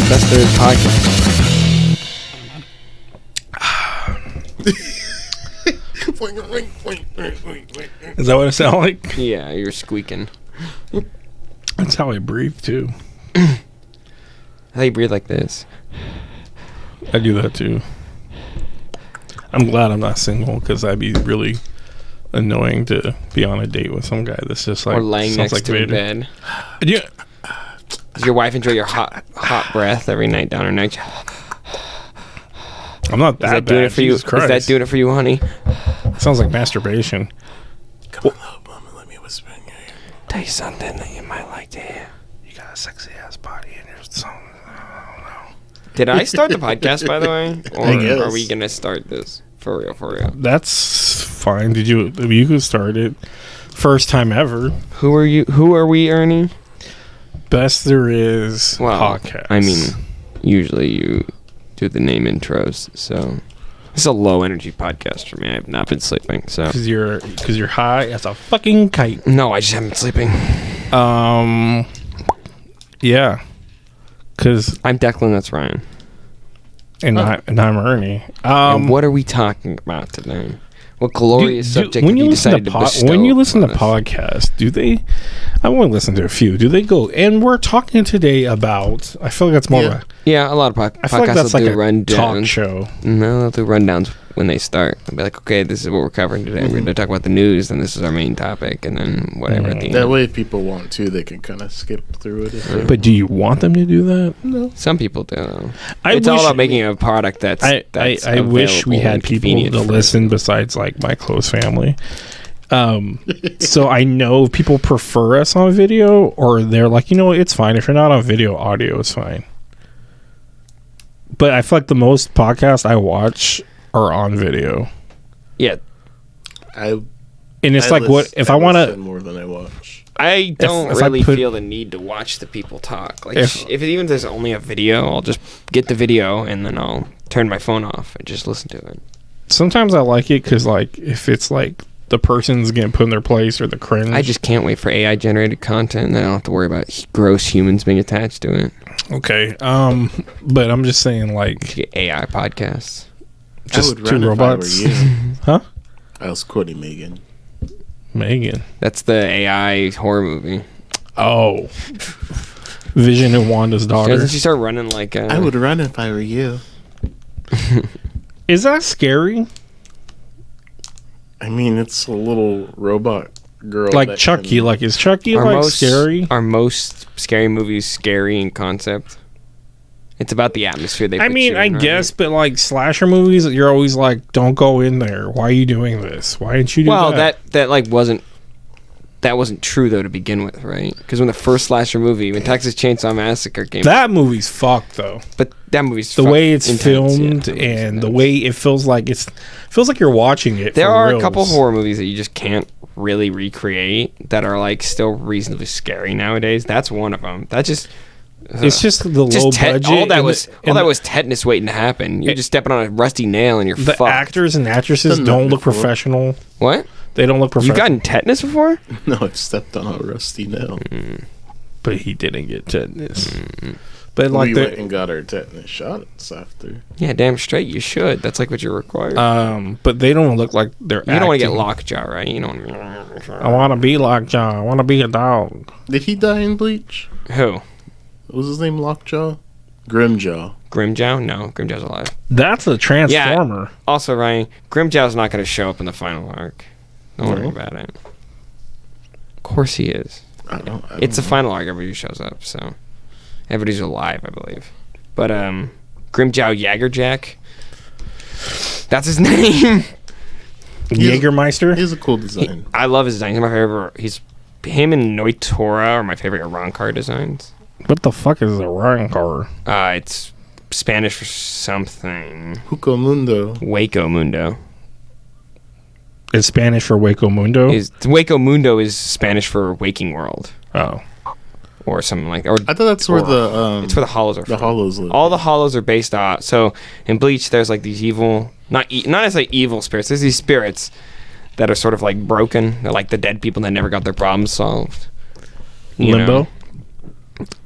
Best there is podcast. Is that what it sounds like? Yeah, you're squeaking. That's how I breathe too. How you breathe like this? I do that too. I'm glad I'm not single because that'd be really annoying to be on a date with some guy that's just like Or laying sounds next like to Vader. a bed. Yeah. Does your wife enjoy your hot breath every night down her neck? I'm not that Is that doing bad. it for you? Jesus Christ. Is that doing it for you, honey? Sounds like masturbation. Come on, little mama, let me whisper in your ear. Tell you something that you might like to hear. You got a sexy ass body in your song. Did I start the podcast, by the way? Or I guess. are we going to start this? For real, for real. That's fine. You could start it. First time ever. Who are you? Who are we, Ernie? Best there is podcast. I mean, usually you do the name intros, so it's a low energy podcast for me. I have not been sleeping, so Because you're high as a fucking kite. no, I just haven't been sleeping. Yeah. Because I'm Declan. That's Ryan. and I'm Ernie. And what are we talking about today? What glorious subject when have you you listen decided to to bestow when you listen to upon us? podcasts, do they? I want to listen to a few. Do they go? And we're talking today about. I feel like that's more of a. Yeah, a lot of I feel like podcasts that's will like do a rundowns. talk show. No, they'll do rundowns when they start. They'll be like, okay, this is what we're covering today. We're going to talk about the news, and this is our main topic, and then whatever at the That end. way, if people want to, they can kind of skip through it. If they But do you want them to do that? no. Some people do. I It's all wish- about making a product that's I wish we available had and people convenient to for listen besides like my close family. So I know people prefer us on video, or they're like, you know what, it's fine if you're not on video. Audio is fine. But I feel like the most podcasts I watch are on video, Yeah, and it's like, what if I want listen to? more than I watch? I don't if I really put- feel the need to watch the people talk. Like, If- if even there's only a video, I'll just get the video and then I'll turn my phone off and just listen to it. Sometimes I like it because, like, if it's like the person's getting put in their place or the cringe. I just can't wait for AI generated content, and then I don't have to worry about gross humans being attached to it. okay. But I'm just saying, like, Get AI podcasts. just I would two run robots, If I were you. huh? I was quoting Megan. Megan. That's the AI horror movie. Oh, Vision and Wanda's daughter. Doesn't she start running like I would run if I were you. Is that scary? I mean, it's a little robot girl. Like that Chucky? can- Like, is Chucky like scary? Are most scary movies scary in concept? It's about the atmosphere they I put mean, you I in, right? guess, but like slasher movies, you're always like, "Don't go in there. Why are you doing this? Why didn't you do Well, that?" that like wasn't true though to begin with, right? Because when the first slasher movie, when Texas Chainsaw Massacre came, That movie's fucked though. but that movie's The way it's intense, filmed yeah, that movie's and the intense. way it feels like you're watching it. There for are a reals. couple horror movies that you just can't really recreate that are like still reasonably scary nowadays. That's one of them. That just It's just the low budget. all that and was the- all and that the- was tetanus waiting to happen. You're just stepping on a rusty nail and you're The fucked. actors and actresses Done that don't look before. professional. What? They don't look You've professional. gotten tetanus before? No, I've stepped on a rusty nail. But he didn't get tetanus. But We like went and got our tetanus shots after. Yeah, damn straight. You should. That's like what you're required. but they don't look like they're. you don't want to get acting. lockjaw, right? You don't. I want to be Lockjaw. I want to be a dog. Did he die in Bleach? Who? What was his name? Lockjaw? Grimjaw. Grimjow? No, Grimjow's alive. That's a transformer. Also, Ryan, Grimjow's not going to show up in the final arc. Don't worry No? about it. Of course he is. I don't It's the know. final arc. Everybody shows up, so everybody's alive, I believe. But Grimjow Jagerjack. That's his name. Jägermeister. He has a cool design. I love his design. He's my favorite. Him and Noitora are my favorite Rancor designs. What the fuck is a Rancor? It's Spanish for something. Huco Mundo. Waco Mundo. It's Spanish for Waco Mundo. Waco Mundo is Spanish for Waking World Oh, or something like that. Or I thought that's where the it's where the Hollows are the from. Hollows live. All the Hollows are based on. So in Bleach, there's like these evil, not necessarily evil spirits. There's these spirits that are sort of like broken. They're like the dead people that never got their problems solved. You Limbo. know?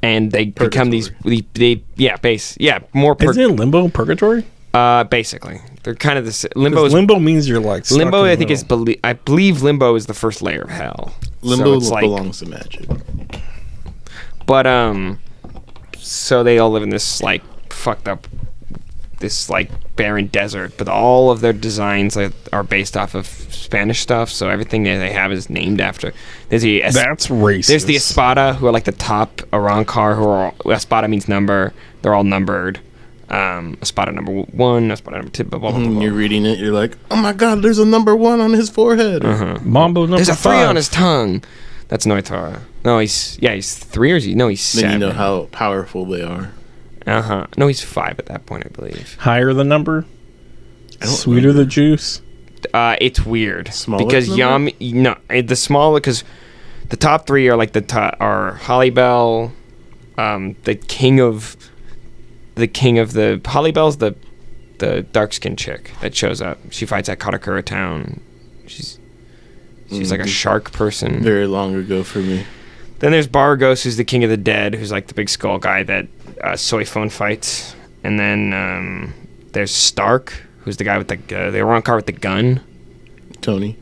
and they become these. More. Isn't Limbo purgatory? Basically, they're kind of the limbo. Limbo means you're like stuck Limbo. in the I think middle. is I believe limbo is the first layer of hell. Limbo So it's like, belongs to magic. but so they all live in this like fucked up, this like barren desert. But all of their designs are based off of Spanish stuff. So everything that they have is named after. There's That's racist. There's the Espada, who are like the top Arrancar, who are Espada means number. They're all numbered. Espada number 1, Espada number 2, blah, blah, blah, blah, When blah. you're reading it, you're like, oh my god, there's a number 1 on his forehead. Mambo number There's a 3 5. on his tongue. That's Noitara. No, he's 3 or is he? No, he's 7. Then you know how powerful they are. No, he's 5 at that point, I believe. Higher the number, I don't sweeter remember. the juice. It's weird Smaller because number? the smaller, because the top 3 are like are Holly Bell, the king of the Holly Bell's the dark skinned chick that shows up. She fights at Katakura Town. She's like a shark person. Very long ago for me. Then there's Baragos, who's the king of the dead, who's like the big skull guy that Soifone fights. And then there's Stark, who's the guy with the Arrancar with the gun. Tony.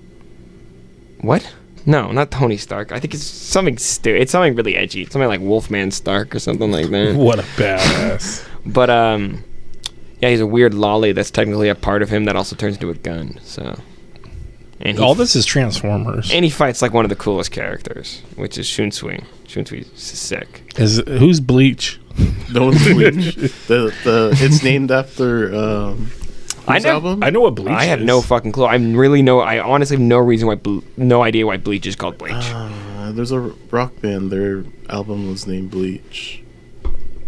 What? No, not Tony Stark. I think it's something stupid. It's something really edgy. It's something like Wolfman Stark or something like that. What a badass. But yeah, he's a weird lolly that's technically a part of him that also turns into a gun. So, and All this is Transformers. and he fights like one of the coolest characters, which is Shunsui. Shunsui is sick. Who's Bleach? No one's Bleach. It's named after whose album? I know what Bleach is. I have no fucking clue. I honestly have no reason why, no idea why Bleach is called Bleach. There's a rock band. Their album was named Bleach.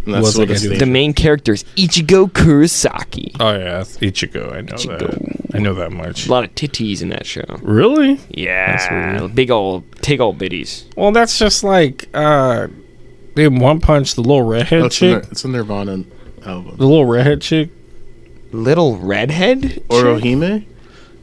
And that's Was what like it's I do. named. The main character is Ichigo Kurosaki. Oh yeah, it's Ichigo. I know Ichigo. that. I know that much. A lot of titties in that show. Really? Yeah, weird. big old bitties. Well, that's just like in One Punch, the little redhead Oh, chick. it's a Nirvana album. The little redhead chick Little redhead? chick? Orohime?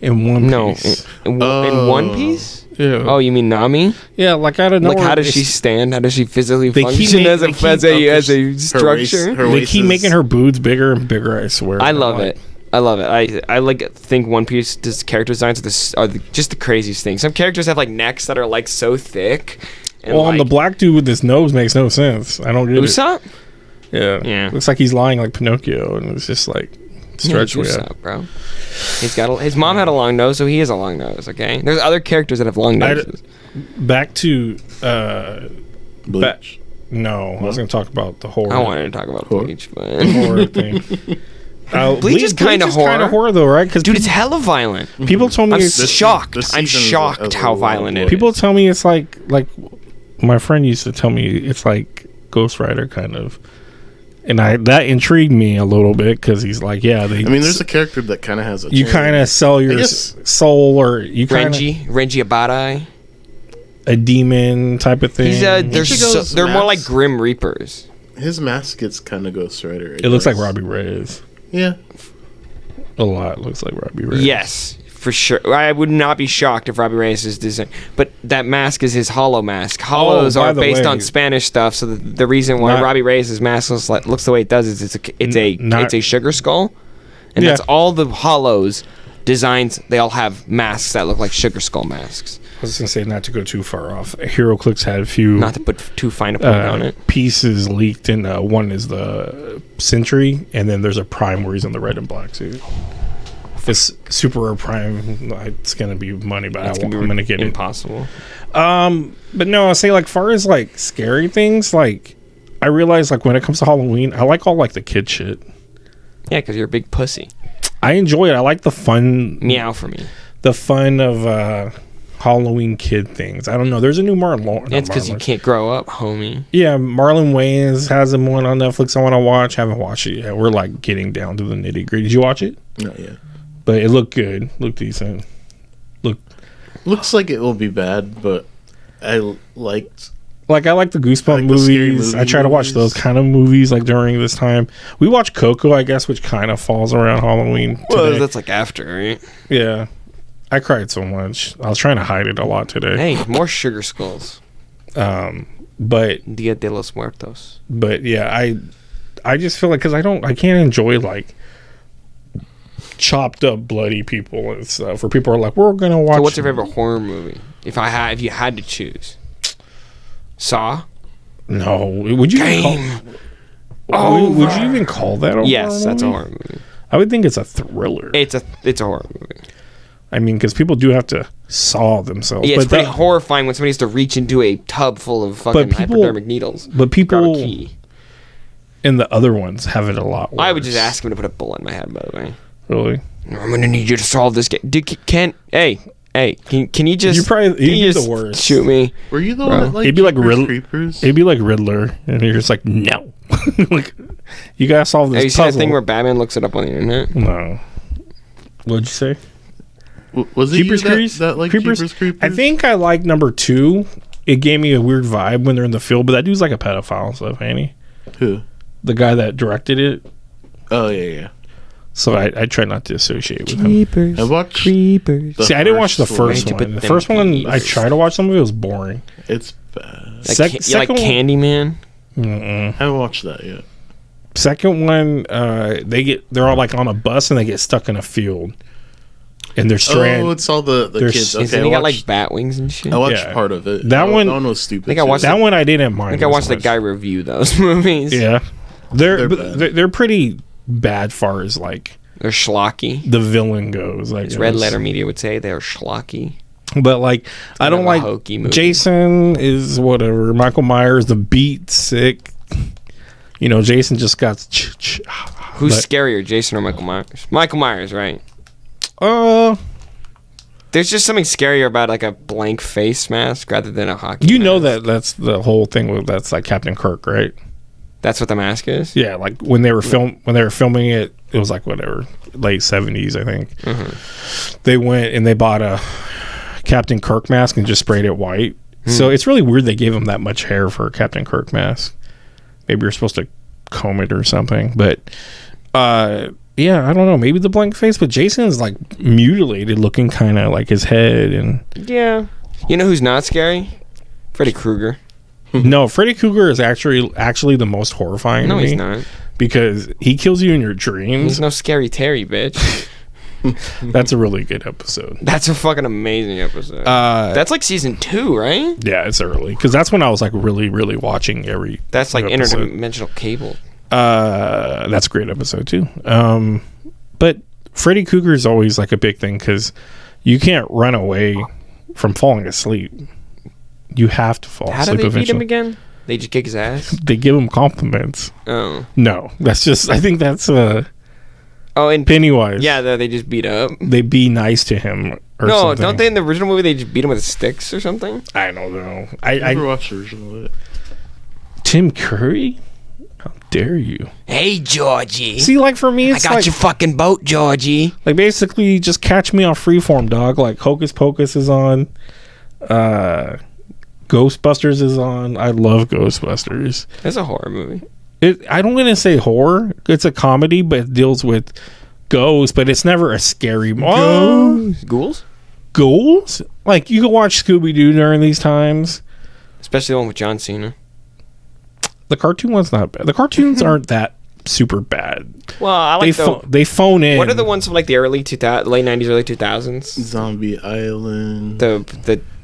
in One No, Piece. in Oh. One Piece. Yeah. Oh, you mean Nami? yeah. Like I don't know. Like, how does she stand? How does she physically They keep function ma- as they a keep- as a waist- structure? her They waist keep is- making her boobs bigger and bigger. I swear. I I'm love like, it. I love it. I like think One Piece character designs are just the craziest thing. Some characters have like necks that are like so thick. And Well, like, the black dude with his nose makes no sense. I don't get it. Usopp? Yeah. Yeah. Looks like he's lying like Pinocchio, and it's just like stretch Yeah, way Usopp, up. bro. His mom had a long nose, so he has a long nose. Okay, there's other characters that have long noses. Back to Bleach. no, I was going to talk about the horror. I wanted to talk about Horror. Bleach, but horror thing. Bleach is kinda horror. though, right? Because dude, it's hella violent. people told me I'm it's, shocked. this I'm season is shocked a how lot violent it more. is. people tell me it's like my friend used to tell me it's like Ghost Rider kind of, and that intrigued me a little bit because he's like, yeah, they. I mean, there's a character that kind of has a. you chain. kind of sell your guess- soul, or you kind of Renji Abadai. a demon type of thing. He's they're Ichigo's they're more like mask- Grim Reapers. His mask gets kind of Ghost Rider. it looks like Robbie Reyes. Yeah. A lot looks like Robbie Reyes. Yes, for sure. I would not be shocked if Robbie Reyes is design, but that mask is his hollow mask. Hollows by are the based way- on Spanish stuff, so the reason why Not- Robbie Reyes' mask looks the way it does is Not- it's a sugar skull, and Yeah. that's all the hollows designs. They all have masks that look like sugar skull masks. I was gonna say not to go too far off. HeroClix had a few Not to put too fine a point on it. pieces leaked, and one is the Sentry, and then there's a Prime where he's in the red and black suit. It's Super Rare Prime. It's gonna be money, but It's I'm gonna be gonna get impossible. it. But no, I say like far as like scary things, like I realize like when it comes to Halloween, I like all like the kid shit. Yeah, because you're a big pussy. I enjoy it. I like the fun, Meow for me. of Halloween kid things. I don't know. There's a new Marlon. It's because you can't grow up, homie. Yeah, Marlon Wayans has a one on Netflix I want to watch. Haven't watched it yet. We're like getting down to the nitty gritty. Did you watch it? Not yet. But it looked good. Looked decent. Looks like it will be bad, but I liked. Like I like the Goosebump I like the scary movies. movie I try to watch those movies. kind of movies like during this time. We watched Coco, I guess, which kind of falls around Halloween. Well, Today. that's like after, right? Yeah. I cried so much. I was trying to hide it a lot today. Hey, more sugar skulls. But Dia de los Muertos. yeah, I just feel like because I can't enjoy like chopped up bloody people and stuff. Where people are like, we're gonna watch. So what's your favorite horror movie? If you had to choose, Saw. No, would you? Would you even call that a Yes, horror that's a movie? horror movie. I would think it's a thriller. It's a horror movie. I mean, because people do have to saw themselves. Yeah, it's but pretty that- horrifying when somebody has to reach into a tub full of fucking people- hypodermic needles. but Grab a people key. in the other ones have it a lot worse. I would just ask him to put a bullet in my head. By the way, Really? I'm gonna need you to solve this game. Dude, can you just? You'd can you be the just worst. Shoot me. Were you the Bro. one that like It'd be like Jeepers Riddler- Creepers? It'd be like Riddler, and you're just like, no. Like, you gotta solve this Have you seen puzzle. that thing where Batman looks it up on the internet? No. What'd you say? Was it Jeepers you Creepers? that like Creepers? Jeepers Creepers? I think I like number 2. It gave me a weird vibe when they're in the field, but that dude's like a pedophile and stuff, ain't he? Who? The guy that directed it. Oh yeah. So I try not to associate with him. Keepers, I watched creepers. the See, I didn't watch the first first one. one. The Them first one, I peas. tried to watch some of it. It was boring. It's bad. Like, you like second one- Candyman? Mm-mm. I haven't watched that yet. Second one, they're all like on a bus and they get stuck in a field, and they're stranded. Oh, it's all the There's- kids. Isn't Okay, he I got like watched, bat wings and shit? I watched Yeah. part of it. That one- That one was stupid. I think I too. watched That one I didn't mind. I think I watched as the much. guy review those movies. Yeah, they're They're they're pretty bad far as like They're schlocky. the villain goes. Like As Red Letter Media would say, they're schlocky. but like I don't kind of a like hokey movie. Jason is whatever. Michael Myers, the beat sick. You know, Jason just got. Who's but- scarier, Jason or Michael Myers? Michael Myers, right? Uh, There's just something scarier about like a blank face mask rather than a hockey. you know mask. that's the whole thing with that's like Captain Kirk, right? That's what the mask is. Yeah, like when they were filming it, it was like whatever late 70s, I think. Mm-hmm. They went and they bought a Captain Kirk mask and just sprayed it white. So it's really weird they gave him that much hair for a Captain Kirk mask. Maybe you're supposed to comb it or something, but yeah, I don't know. Maybe the blank face, but Jason's like mutilated, looking kind of like his head and. Yeah. You know who's not scary? Freddy Krueger. No, Freddy Krueger is actually the most horrifying No, to he's me not. because he kills you in your He's dreams. no scary Terry, bitch. That's a really good episode. That's a fucking amazing episode. That's like season 2, right? Yeah, it's early because that's when I was like really, really watching every. That's like episode. interdimensional cable. That's a great episode too. But Freddy Krueger is always like a big thing because you can't run away from falling asleep. You have to fall How do asleep they beat him eventually. again? They just kick his ass? They give him compliments. Oh. No, that's just. I think that's Oh, and Pennywise. yeah, they just beat up. They be nice to him. Or No, something. don't they in the original movie they just beat him with sticks or something? I don't know. I never I watched the original of it. Tim Curry. How dare you? Hey, Georgie. See, like for me, I it's got like, your fucking boat, Georgie. like basically just catch me on Freeform, dog. Like Hocus Pocus is on. Ghostbusters is on. I love Ghostbusters. That's a horror movie. I don't want to say horror. It's a comedy, but it deals with ghosts. But it's never a scary. Ghouls? Ghouls? Like you can watch Scooby Doo during these times. Especially the one with John Cena. The cartoon one's not bad. The cartoons aren't that super bad. Well, I like They phone in. What are the ones from like the early 2000s, late 90s, early 2000s? Zombie Island. The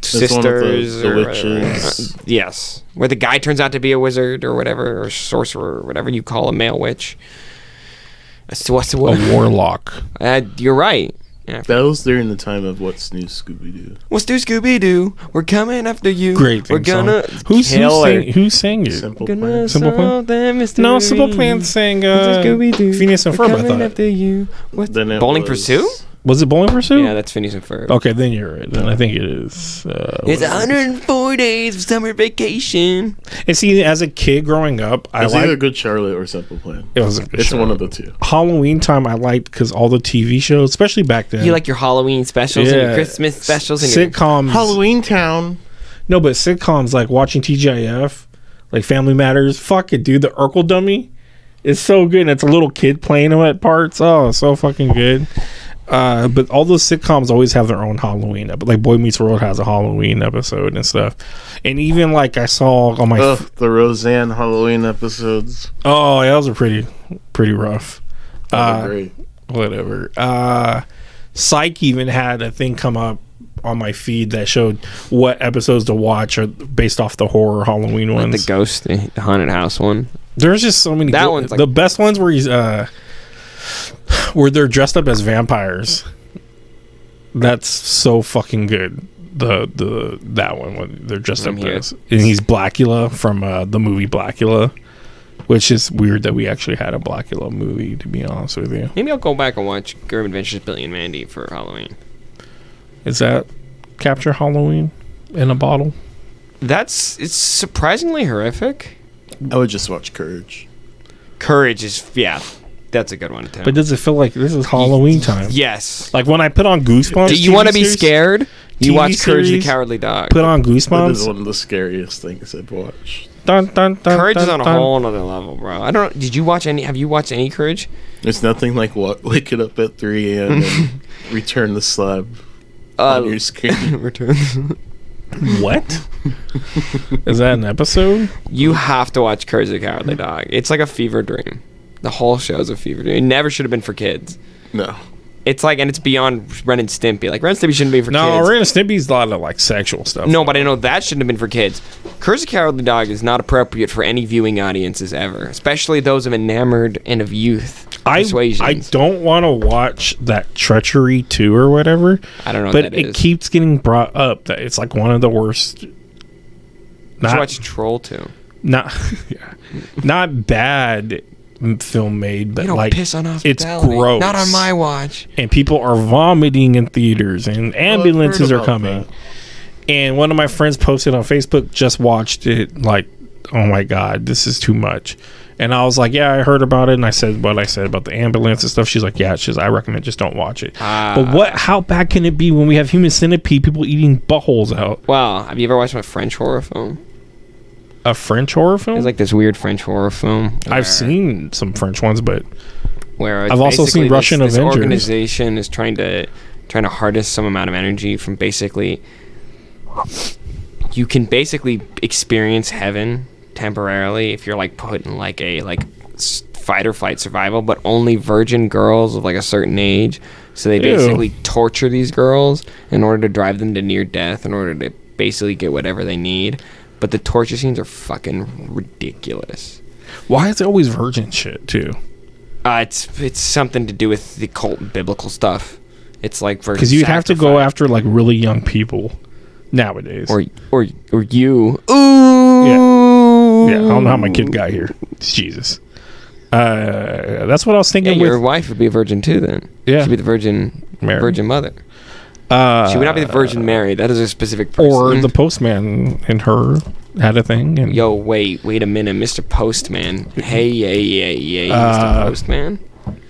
That's one of sisters the or witches. yes, where the guy turns out to be a wizard or whatever, or sorcerer, or whatever you call a male witch. What's the a word? warlock? You're right. Yeah. That was during the time of What's New Scooby Doo. What's do Scooby Doo? We're coming after you. Great We're theme song. gonna Who kill sang it? Simple Gonna Plan. Simple Plan? solve the mystery. No, Simple Plan sang Scooby-Doo. Phineas and We're Ferb, I coming thought. after you. What's Then it Bowling was- Pursuit? Was it Bowling Pursuit? Yeah, that's Phineas and Ferb. Okay, then you're right. Then I think it is. It's 104 days of summer vacation. And see, as a kid growing up, I It's either liked. Good Charlotte or Simple Plan. It was a good It's show. one of the two. Halloween time. I liked because all the TV shows, especially back then. You like your Halloween specials and your Yeah. Christmas specials and your sitcoms. Halloween Town. No, but sitcoms like watching TGIF, like Family Matters. Fuck it, dude. The Urkel dummy is so good. And it's a little kid playing them at parts. Oh, so fucking good. But all those sitcoms always have their own Halloween episode. Like Boy Meets World has a Halloween episode and stuff. And even like I saw on my the Roseanne Halloween episodes. oh yeah, those are pretty rough. Great. Whatever. Psych even had a thing come up on my feed that showed what episodes to watch are based off the horror Halloween Like ones. the ghost, the haunted house one. There's just so many. That good, one's like- the best ones where he's where they're dressed up as vampires. That's so fucking good. The that one when they're dressed I'm up here. as, and he's Blackula from the movie Blackula, which is weird that we actually had a Blackula movie. To be honest with you, Maybe I'll go back and watch Grim Adventures of Billy and Mandy for Halloween. is that Capture Halloween in a bottle? It's surprisingly horrific. I would just watch Courage. Courage is that's a good one too. But does it feel like this is Halloween time? Yes. Like when I put on Goosebumps. Do you TV want to be series, scared? You TV watch Courage the series, Cowardly Dog. Put on That is Goosebumps. one of the scariest things I've watched. Dun, dun, dun, Courage dun, is on a dun. whole nother level, bro. I don't. Did you watch any? Have you watched any Courage? There's nothing like waking up at 3 a.m. and return the slab on your screen. Returns. What? Is that an episode? You have to watch Courage the Cowardly Dog. It's like a fever dream. The whole show's a fever dream. It never should have been for kids. No. It's like, and it's beyond Ren and Stimpy. Like Ren and Stimpy shouldn't be for No, kids. Ren and Stimpy's a lot of like sexual stuff. No, but I know that shouldn't have been for kids. Courage the Cowardly Dog is not appropriate for any viewing audiences ever, especially those of enamored and of youth persuasions. I don't want to watch that Treachery 2 or whatever. I don't know but what that it is. keeps getting brought up that it's like one of the worst. Did you Not watch Troll 2? not yeah, not bad film made, but You don't like piss on it's hospitality. gross. Not on my watch. And people are vomiting in theaters, and ambulances are about coming. that. And one of my friends posted on Facebook, just watched it, like, oh my God, this is too much. And I was like, yeah, I heard about it, and I said what I said about the ambulance and stuff. She's like, yeah, I recommend just don't watch it. But how bad can it be when we have Human Centipede, people eating buttholes out? Wow, have you ever watched a French horror film? A French horror film? There's like this weird French horror film. I've seen some French ones, but Where it's I've also seen basically Russian this Avengers. organization is trying to harness some amount of energy from basically. You can basically experience heaven temporarily if you're like put in like a fight or flight survival, but only virgin girls of like a certain age. So they Ew. basically torture these girls in order to drive them to near death in order to basically get whatever they need. But the torture scenes are fucking ridiculous. why is it always virgin shit, too? It's something to do with the cult and biblical stuff. It's like Because you have to go after, like, really young people nowadays. or you. Yeah. Yeah, I don't know how my kid got here. Jesus. That's what I was Yeah, thinking your with. wife would be a virgin too. Then Yeah. she'd be the Virgin Mother. She would not be the Virgin Mary. That is a specific person. Or the postman and her had a thing. And Yo, wait a minute, Mr. Postman. Hey, Mr. Postman.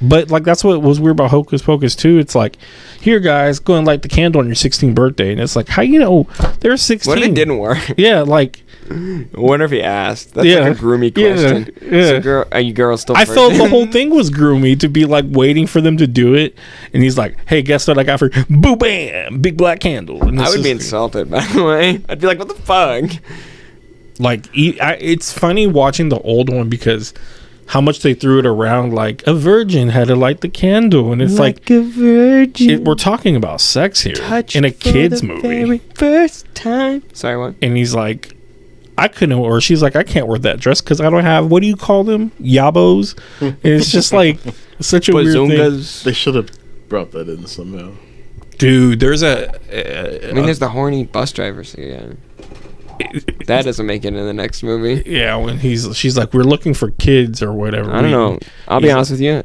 But like that's what was weird about Hocus Pocus too. It's like, here guys, go and light the candle on your 16th birthday, and it's like, how you know they're 16? What if it didn't work? Yeah, like I wonder if he asked. That's Yeah. like a groomy Yeah. question. Yeah. So girl, are you girls still? I felt the virgin? whole thing was groomy to be like waiting for them to do it, and he's like, hey, guess what I got for boo bam, big black candle. And I it's would be just- insulted. By the way, I'd be like, what the fuck? like it's funny watching the old one because how much they threw it around like a virgin had to light the candle, and it's like a virgin. we're talking about sex here in a kids movie. First time. Sorry, what? And he's like, I couldn't, or she's like, I can't wear that dress because I don't have, what do you call them, yabos? And it's just like such a weird thing. Bazungas. They should have brought that in somehow. Dude, there's I mean, there's the horny bus drivers again. That doesn't make it in the next movie. yeah, when she's like, we're looking for kids or whatever. I don't know. I'll be he's- honest with you.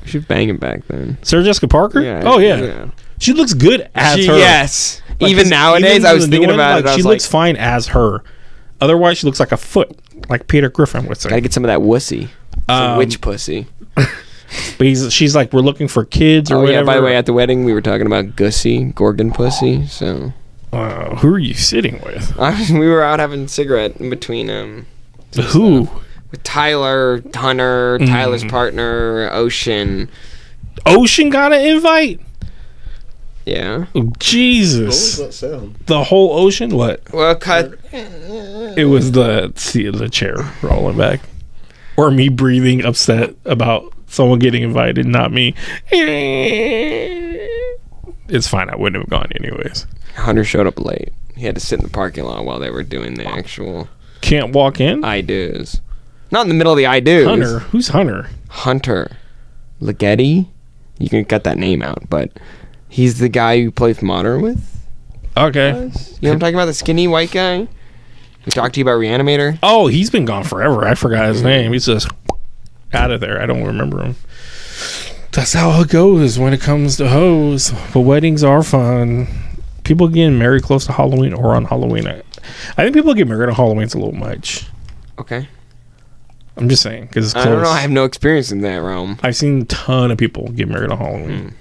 She's banging back then. Sarah Jessica Parker? Oh yeah. She looks good as her. Yes. Like, Even 'cause nowadays, even I in was the new thinking one, about it. I she was looks like, fine as her. Otherwise, she looks like a foot, like Peter Griffin would say. gotta get some of that wussy. Some witch pussy. But she's like, we're looking for kids or Oh, whatever. yeah, by the way, at the wedding, we were talking about Gussie, Gorgon pussy, so... Who are you sitting with? we were out having a cigarette in between, some Who? stuff. With Tyler, Hunter, Tyler's partner, Ocean. Ocean got an invite? Yeah. Oh, What was Jesus. that sound? The whole ocean? What? Well, cut. It was the chair rolling back. Or me breathing upset about someone getting invited, not me. It's fine. I wouldn't have gone anyways. Hunter showed up late. He had to sit in the parking lot while they were doing the actual Can't walk in? I do's. Not in the middle of the I do's. Hunter? Who's Hunter? Hunter Ligeti. You can cut that name out, but he's the guy you play Modern with. Okay. You know what I'm talking about? The skinny white guy who talked to you about Reanimator. Oh, he's been gone forever. I forgot his name. He's just out of there. I don't remember him. That's how it goes when it comes to hoes. But weddings are fun. People getting married close to Halloween or on Halloween. I think people get married on Halloween's a little much. Okay. I'm just saying because it's close. I don't know. I have no experience in that realm. I've seen a ton of people get married on Halloween.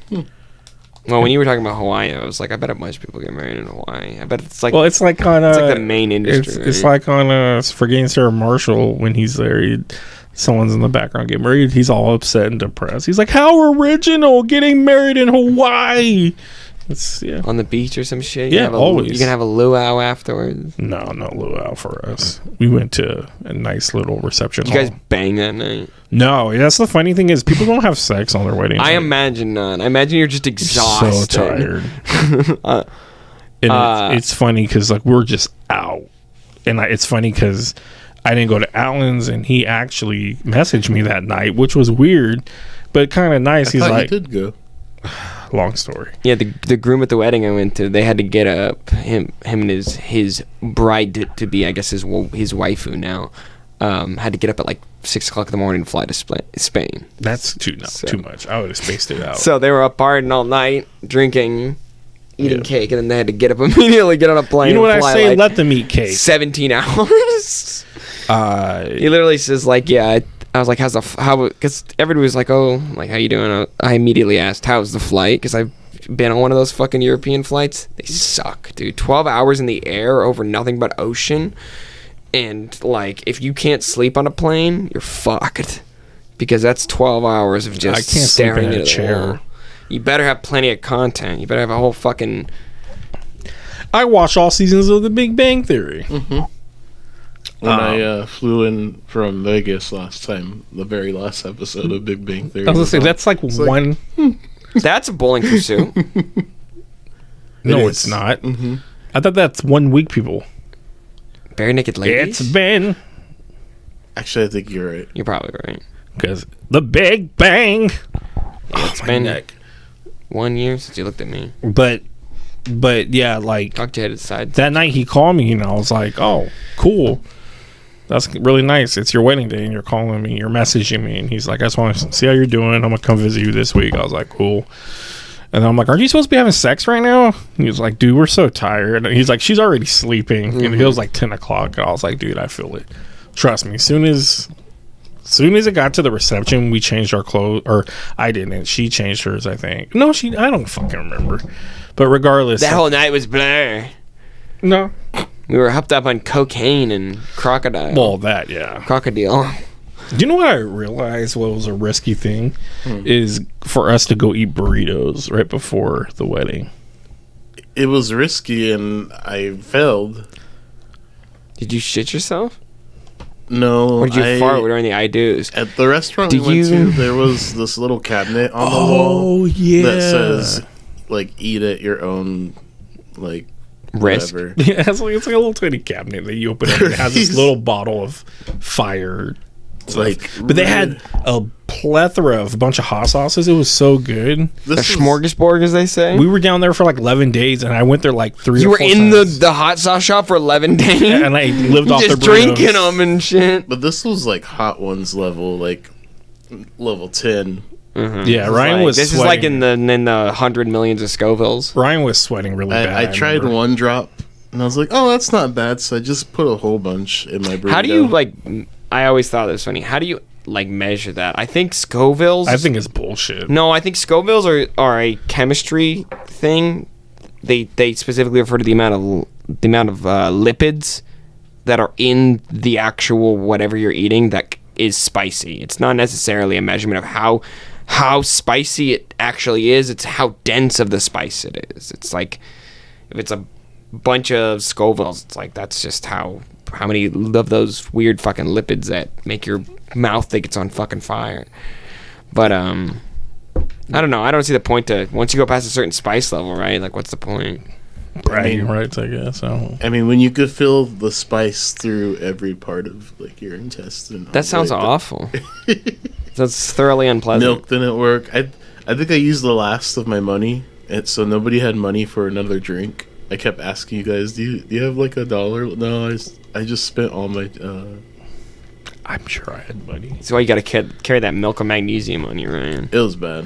Well, when you were talking about Hawaii, I was like, I bet a bunch of people get married in Hawaii. I bet it's like, Well, it's like on it's like the main industry. It's right? like on Forgetting Sarah Marshall when he's there. Someone's in the background getting married. He's all upset and depressed. He's like, "How original! Getting married in Hawaii." It's on the beach or some shit. Yeah, always. You can have a luau afterwards. no luau for us. We went to a nice little reception. Did you guys hall. bang that night? No, that's the funny thing is people don't have sex on their wedding. I night. imagine not. I imagine you're just exhausted. So tired. Uh, And it's funny because like we're just out, and it's funny because I didn't go to Allen's, and he actually messaged me that night, which was weird, but kind of nice. He's I thought like, you did go. long story. Yeah, the groom at the wedding I went to, they had to get up him and his bride to be, I guess his waifu now, had to get up at like 6 o'clock in the morning and fly to Spain. That's too much. I would have spaced it out. So they were up partying all night, drinking, eating Yeah. cake, and then they had to get up immediately, get on a plane. You know what and I fly, say? like, Let them eat cake. 17 hours. He literally says like, yeah. I was like, how? Because everybody was like, oh, like how you doing? I immediately asked, how's the flight? Because I've been on one of those fucking European flights. They suck, dude. 12 hours in the air over nothing but ocean, and like if you can't sleep on a plane, you're fucked. Because that's 12 hours of just I can't sleep staring in a into the chair. wall. You better have plenty of content. You better have a whole fucking. I watch all seasons of The Big Bang Theory. When I flew in from Vegas last time, the very last episode of Big Bang Theory. I was gonna say on. that's like It's like- one. That's a bowling pursuit. No, It it's is. not. I thought that's 1 week. People. Bare naked ladies. It's been Actually, I think you're right. You're probably right. because The Big Bang. It's my been neck. 1 year since you looked at me. But yeah, like Talked to you at the side. that night he called me and I was like, oh, cool. That's really nice. It's your wedding day and you're calling me, you're messaging me. And he's like, I just want to see how you're doing. I'm going to come visit you this week. I was like, cool. And then I'm like, aren't you supposed to be having sex right now? And he was like, dude, we're so tired. And he's like, she's already sleeping. And it was like 10 o'clock. And I was like, dude, I feel it. Trust me. As soon as it got to the reception, we changed our clothes. Or I didn't. She changed hers, I think. No, I don't fucking remember. But regardless. That whole night was blur. No. We were hopped up on cocaine and crocodile. Well, that, yeah. Crocodile. Do you know what I realized what was a risky thing? Is for us to go eat burritos right before the wedding. It was risky, and I failed. Did you shit yourself? No, Or did you fart during the I do's? At the restaurant Did we went you- to, there was this little cabinet on the wall yeah. that says, like, eat at your own, like, Risk. whatever. Yeah, it's like a little tiny cabinet that you open up and it has this Jeez. little bottle of fire. It's like, But they had a plethora of a bunch of hot sauces. It was so good. A this was- smorgasbord, as they say. We were down there for like 11 days and I went there like 3 You or were 4 in times. the hot sauce shop for 11 days? And I lived off just their burritos. drinking them and shit. But this was like Hot Ones level, like level 10. Yeah, Ryan was This sweating. is like in the 100 millions of Scovilles. Ryan was sweating really bad. I tried remember. one drop, and I was like, "Oh, that's not bad." So I just put a whole bunch in my burrito. How do you, like, I always thought it was funny. How do you, like, measure that? I think Scovilles. I think it's bullshit. No, I think Scovilles are a chemistry thing. They specifically refer to the amount of lipids that are in the actual whatever you're eating that is spicy. It's not necessarily a measurement of how spicy it actually is. It's how dense of the spice it is. It's like if it's a bunch of Scovilles, it's like that's just how many of those weird fucking lipids that make your mouth think it's on fucking fire. But I don't know. I don't see the point to once you go past a certain spice level, right? Like, what's the point? Bragging rights, I guess. I mean, when you could feel the spice through every part of like your intestine. That sounds awful. That's thoroughly unpleasant. Milk didn't work. I think I used the last of my money, and so nobody had money for another drink. I kept asking you guys, do you have like $1? No, I just spent all my. I'm sure I had money. That's why you got to carry that milk of magnesium on you, Ryan. It was bad.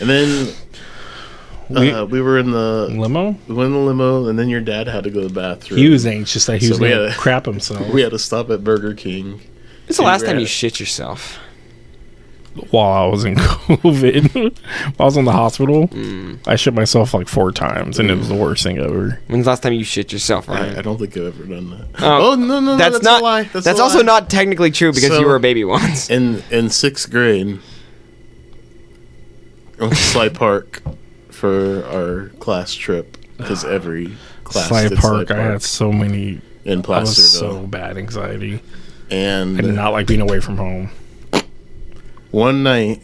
And then we were in the limo. We went in the limo, and then your dad had to go to the bathroom. He was anxious that he was going to crap himself. We had to stop at Burger King. It's the last time you shit yourself. While I was in COVID, while I was in the hospital, I shit myself like 4 times, and it was the worst thing ever. When's the last time you shit yourself, Ryan? I don't think I've ever done that. Oh, no, that's not a lie. That's also not technically true because you were a baby once. In 6th grade, I went to Sly Park for our class trip because every class Sly did Park, Sly I had so many. in I was Placerville. so bad anxiety. And I did not like being away from home. one night,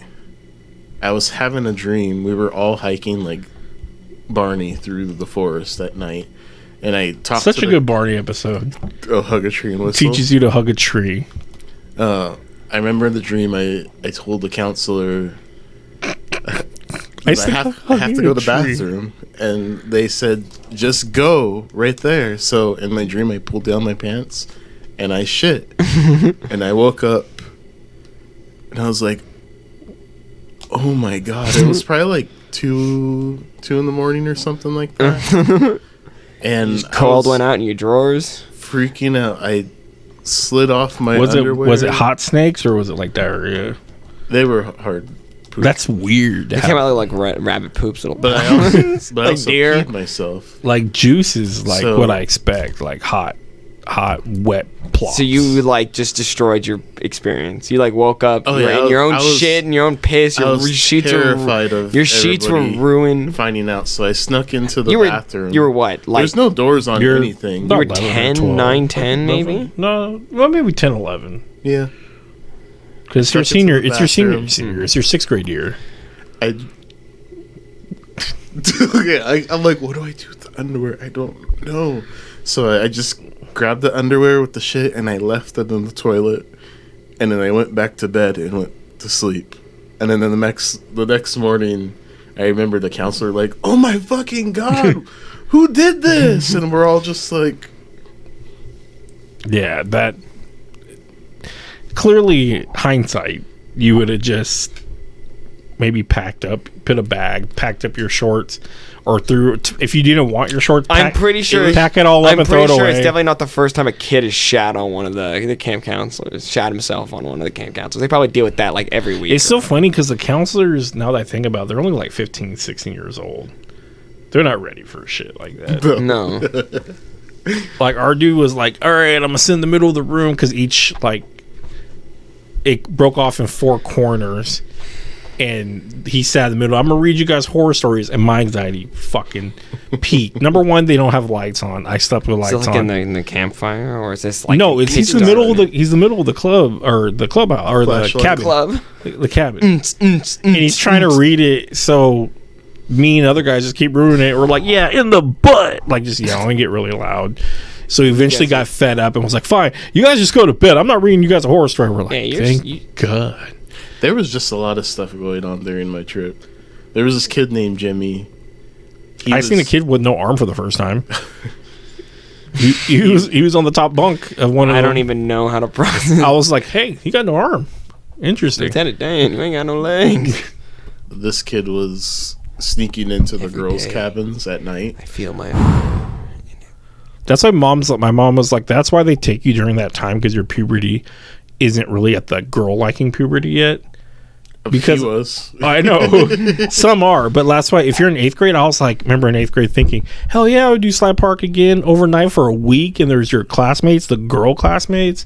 I was having a dream. We were all hiking like Barney through the forest at night, and I talked. Such a good Barney episode. Oh, hug a tree and whistle. Teaches you to hug a tree. I remember in the dream I told the counselor I have to go to the bathroom, and they said just go right there. So in my dream, I pulled down my pants and I shit, and I woke up and I was like, oh my god! It was probably like 2 in the morning or something like that. And Cold went out in your drawers. Freaking out. I slid off my Was underwear. it hot snakes or was it like diarrhea? They were hard. Poop. That's weird. They came out like rabbit poops. But I also, Like deer. peed myself. Like juice is like So- what I expect. Like hot, wet plops. So you like just destroyed your experience. You like woke up, Oh, you were yeah, in your own I was- shit and your own piss. I Your was sheets terrified of your sheets were everybody ruined. finding out, so I snuck into the You were bathroom. you were what? Like There's no doors on You're- anything. you were 11 or 10, 12. 9, 10 maybe. No, well maybe 10, 11. Yeah. Because your Stuck into senior, the it's your bathroom. senior. It's your 6th grade year. I'm like, what do I do with the underwear? I don't know. So I just grabbed the underwear with the shit and I left it in the toilet, and then I went back to bed and went to sleep. And then the next morning, I remember the counselor like, "Oh my fucking god, who did this?" And we're all just like, Yeah, that. Clearly, hindsight, you would have just maybe packed up, put a bag, packed up your shorts, or if you didn't want your shorts, I'm pretty sure pack it all up I'm and throw pretty it sure away. it's definitely not the first time a kid has shat on one of the camp counselors. Shat himself on one of the camp counselors. They probably deal with that like every week. It's so funny because the counselors, now that I think about it, they're only like 15, 16 years old. They're not ready for shit like that. No. Like, our dude was like, all right, I'm going to sit in the middle of the room because each, like, it broke off in 4 corners. And he sat in the middle. I'm going to read you guys horror stories. And my anxiety fucking peaked. Number one, they don't have lights on. I slept with Is lights it like on. in the campfire, or is this like No, he's the middle of the club, or the clubhouse, or the Flashlight. cabin. club? The cabin. And he's trying to read it, so me and other guys just keep ruining it. We're like, yeah, in the butt, like just yelling, get really loud. So he eventually got fed up and was like, fine, you guys just go to bed. I'm not reading you guys a horror story. We're like, Yeah, thank God. there was just a lot of stuff going on during my trip. There was this kid named Jimmy. I seen a kid with no arm for the first time. he was on the top bunk of one of I them. don't even know how to process. I was like, hey, he got no arm. Interesting. Lieutenant Dan, you ain't got no legs. This kid was sneaking into the Every girls' day. cabins at night. I feel my. That's why my mom was like, that's why they take you during that time, because your puberty isn't really at the girl liking puberty yet. Because He was. I know some are, but that's why if you're in 8th grade, I was like, remember in 8th grade thinking, hell yeah, I would do Slide Park again overnight for a week, and there's your classmates, the girl classmates.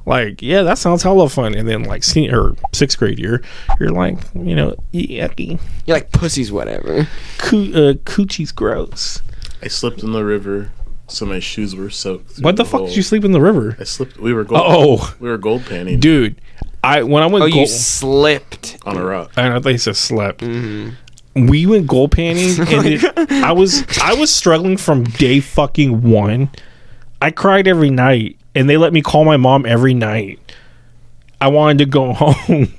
Like, yeah, that sounds hella fun. And then like senior or 6th grade year, you're like, you know, yucky. You're like, pussy's whatever. Coochie's gross. I slipped in the river, so my shoes were soaked. What the fuck did you sleep in the river? I slipped. We were gold. Oh, We were gold panning dude, when I went Oh, you gold, slipped. on a rock. I thought you said slept. We went gold panning, and I was struggling from day fucking 1. I cried every night, and they let me call my mom every night. I wanted to go home,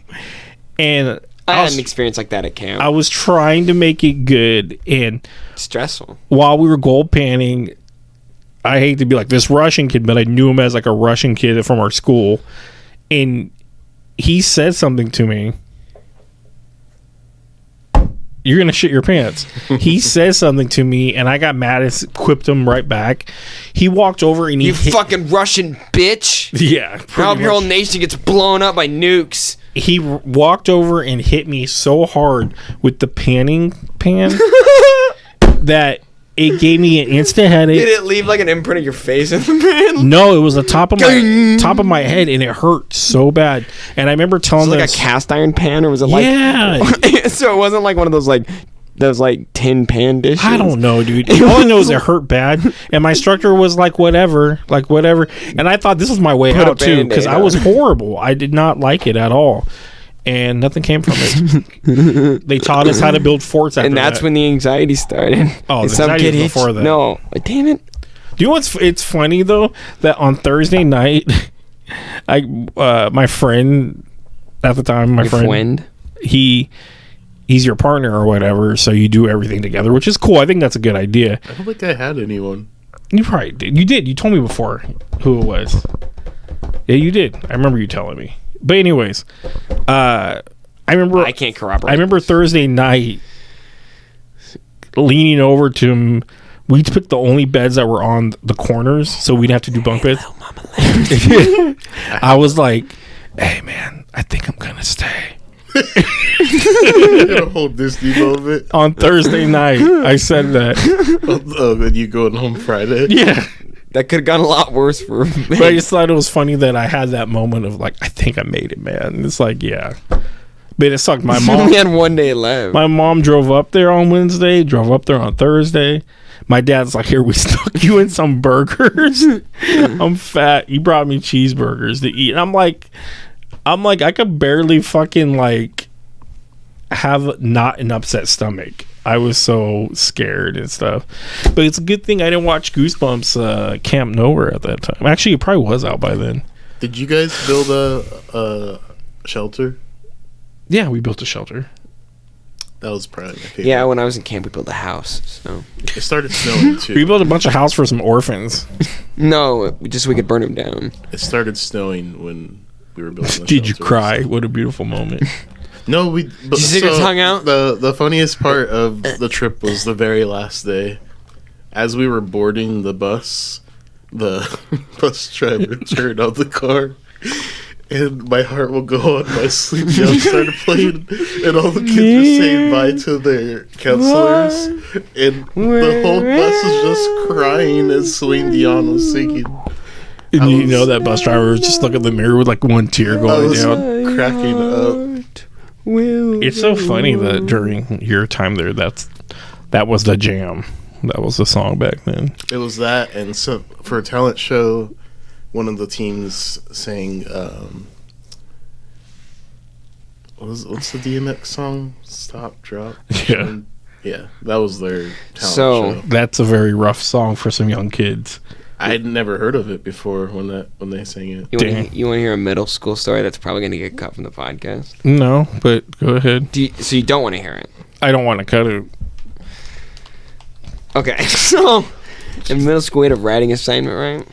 and I had an experience like that at camp. I was trying to make it good, and Stressful. while we were gold panning, I hate to be like this Russian kid, but I knew him as like a Russian kid from our school, and he said something to me. You're gonna shit your pants. He says something to me, and I got mad and quipped him right back. He walked over and he You hit, fucking Russian bitch. yeah. I pretty hope your whole much. nation gets blown up by nukes. He walked over and hit me so hard with the panning pan that it gave me an instant headache. Did it leave like an imprint of your face in the pan? No, it was the top of my head, and it hurt so bad. And I remember telling Was it like this, a cast iron pan, or was it like? yeah, So it wasn't like one of those tin pan dishes. I don't know, dude. All I know is it hurt bad, and my instructor was like, whatever. And I thought this was my way Put a out too, because I Band-Aid was horrible. I did not like it at all, and nothing came from it. They taught us how to build forts after And that's that. when the anxiety started. Oh, And the anxiety was hits- before that. No, damn it. Do you know what's? It's funny though that on Thursday night, my friend at the time, my Your friend, friend. he's your partner or whatever, so you do everything together, which is cool. I think that's a good idea. I don't think I had anyone. You probably did. You did. You told me before who it was. Yeah, you did. I remember you telling me. But anyways, I remember. I can't corroborate. I remember Thursday night leaning over to him. We picked the only beds that were on the corners, so we'd have to do bunk beds. I was like, "Hey, man, I think I'm gonna stay." A whole Disney moment. On Thursday night, I said that. Oh, then you going home Friday? Yeah. That could have gone a lot worse for me. But I just thought it was funny that I had that moment of like, I think I made it, man. And it's like, yeah. But it sucked. My We mom had one day left. my mom drove up there on Wednesday, drove up there on Thursday. My dad's like, here, we stuck you in some burgers. I'm fat. He brought me cheeseburgers to eat. And I'm like, I could barely fucking like have not an upset stomach. I was so scared and stuff. But it's a good thing I didn't watch Goosebumps Camp Nowhere at that time. Actually, it probably was out by then. Did you guys build a shelter? Yeah, we built a shelter. That was probably my favorite. Yeah, when I was in camp, we built a house. So It started snowing too. We built a bunch of house for some orphans. no, just we could burn them down. It started snowing when we were building the Did you shelter. cry? What a beautiful moment. No, we. But, Did you stick your tongue out? The funniest part of the trip was the very last day. As we were boarding the bus bus driver turned on the car, and My Heart Will Go On by Sleep Young started playing, and all the kids were saying bye to their counselors, and the whole bus was just crying as Celine Dion was singing. And I you was- know that bus driver was just looking in the mirror with like one tear I going was down. cracking up. It's so funny that during your time there, that was the jam. That was the song back then. It was that, and so for a talent show, one of the teams sang, what's the DMX song? Stop, Drop. Yeah. Yeah, that was their talent So- show. That's a very rough song for some young kids. I'd never heard of it before when they sang it. You want to hear a middle school story that's probably going to get cut from the podcast? No, but go ahead. So you don't want to hear it? I don't want to cut it. Okay, so in middle school we had a writing assignment, right?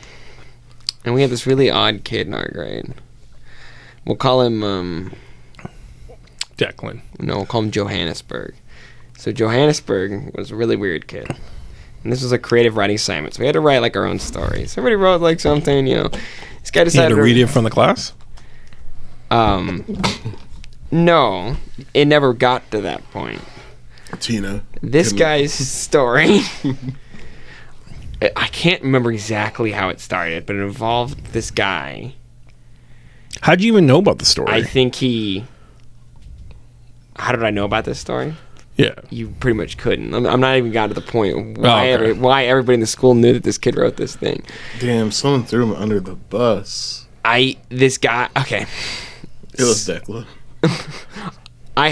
And we had this really odd kid in our grade. We'll call him, Declan. we'll call him Johannesburg. So Johannesburg was a really weird kid. And this was a creative writing assignment. So we had to write like our own stories. Everybody wrote like something, This guy You had decided to read it in front of the class? No, it never got to that point. Tina. This Couldn't- guy's story, I can't remember exactly how it started, but it involved this guy How'd you even know about the story? I think he. How did I know about this story? Yeah. You pretty much couldn't. I'm not even got to the point of why, okay. why everybody in the school knew that this kid wrote this thing. Damn, someone threw him under the bus. This guy. Okay. It was Declan. I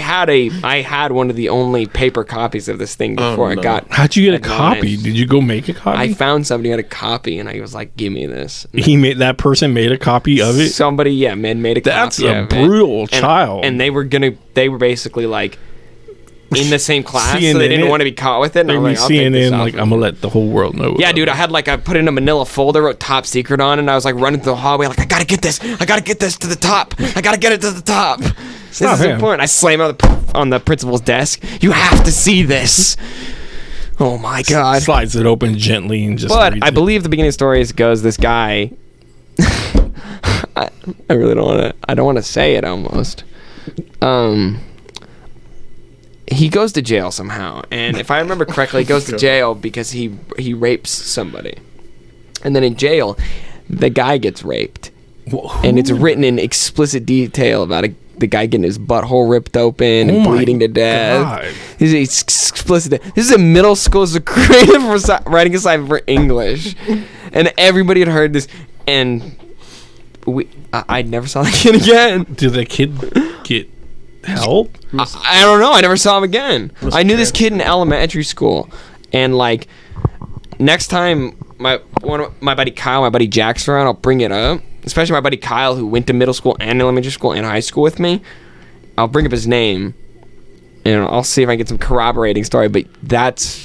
had one of the only paper copies of this thing before no. I got. How'd you get a admonished. copy? Did you go make a copy? I found somebody who had a copy, and I was like, "Give me this." That person made a copy of it. Somebody, yeah, made a That's copy a of brutal it. child. And they were basically like in the same class, so CNN they didn't it. want to be caught with it. And They I'm were like, I'll take this CNN off like of I'm you. gonna let the whole world know. Yeah, about dude, it. I put it in a manila folder, wrote top secret on it, and I was like running through the hallway like, I gotta get this to the top. I gotta get it to the top. This not is him. important. I slam on the principal's desk. You have to see this. Oh my god. Slides it open gently and just. But reads I it. believe the beginning of the story goes this guy. I really don't want to. I don't want to say it almost. He goes to jail somehow, and if I remember correctly, he goes to jail because he rapes somebody, and then in jail, the guy gets raped, and it's written in explicit detail about the guy getting his butthole ripped open and Oh my bleeding to death. God. This is explicit. This is a middle school. It's a creative writing assignment for English, and everybody had heard this, and I never saw that kid again. Did the kid get help? I don't know. I never saw him again. I knew this kid in elementary school, and like next time my buddy Kyle, my buddy Jack's around, I'll bring it up. Especially my buddy Kyle, who went to middle school and elementary school and high school with me. I'll bring up his name, and I'll see if I can get some corroborating story. But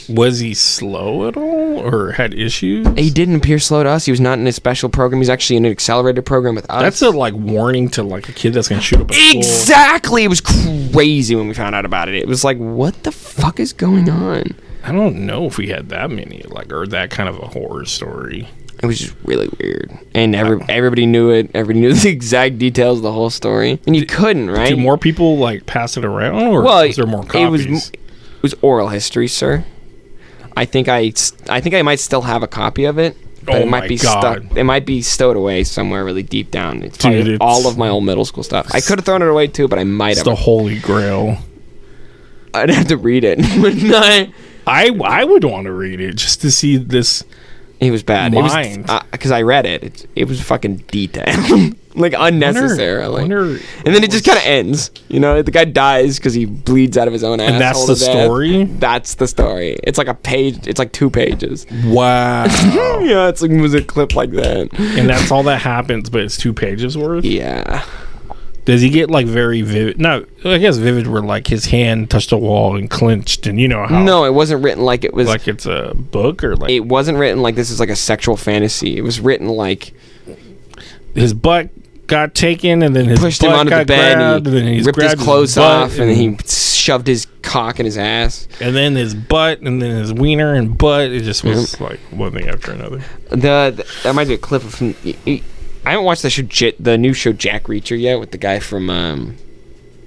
Was he slow at all, or had issues? he didn't appear slow to us. He was not in a special program. He's actually in an accelerated program with us. That's a warning to a kid that's gonna shoot up a school. Exactly. It was crazy when we found out about it. It was like, what the fuck is going on? I don't know if we had that many or that kind of a horror story. It was just really weird, and everybody knew it. Everybody knew the exact details of the whole story, and you couldn't, right? Did more people pass it around, or Well, was there more copies? It was oral history, sir. I think I might still have a copy of it, but Oh it might my be God. stuck. It might be stowed away somewhere really deep down. It's Dude, probably it's- all of my old middle school stuff. I could have thrown it away too, but I might It's have. the holy grail. I'd have to read it. I would want to read it just to see this. It was bad. Mind. It was because I read it. It was fucking detailed, unnecessarily. Wonder And then it just kind of ends. The guy dies because he bleeds out of his own asshole. And that's to the death. story? That's the story. It's like a page. It's like 2 pages. Wow. Yeah, it's like was a clip like that. And that's all that happens, but it's 2 pages worth. Yeah. Does he get very vivid? No, I guess vivid where his hand touched the wall and clenched, and you know how. No, it wasn't written like it was. Like it's a book or It wasn't written like this is like a sexual fantasy. It was written like his butt got taken, and then his pushed butt him onto got the bed. grabbed, And and then he he's ripped his grabbed clothes butt, off, and then he shoved his cock in his ass. and then his butt, and then his wiener and butt. It just was one thing after another. That might be a clip of him. I haven't watched the new show Jack Reacher yet with the guy from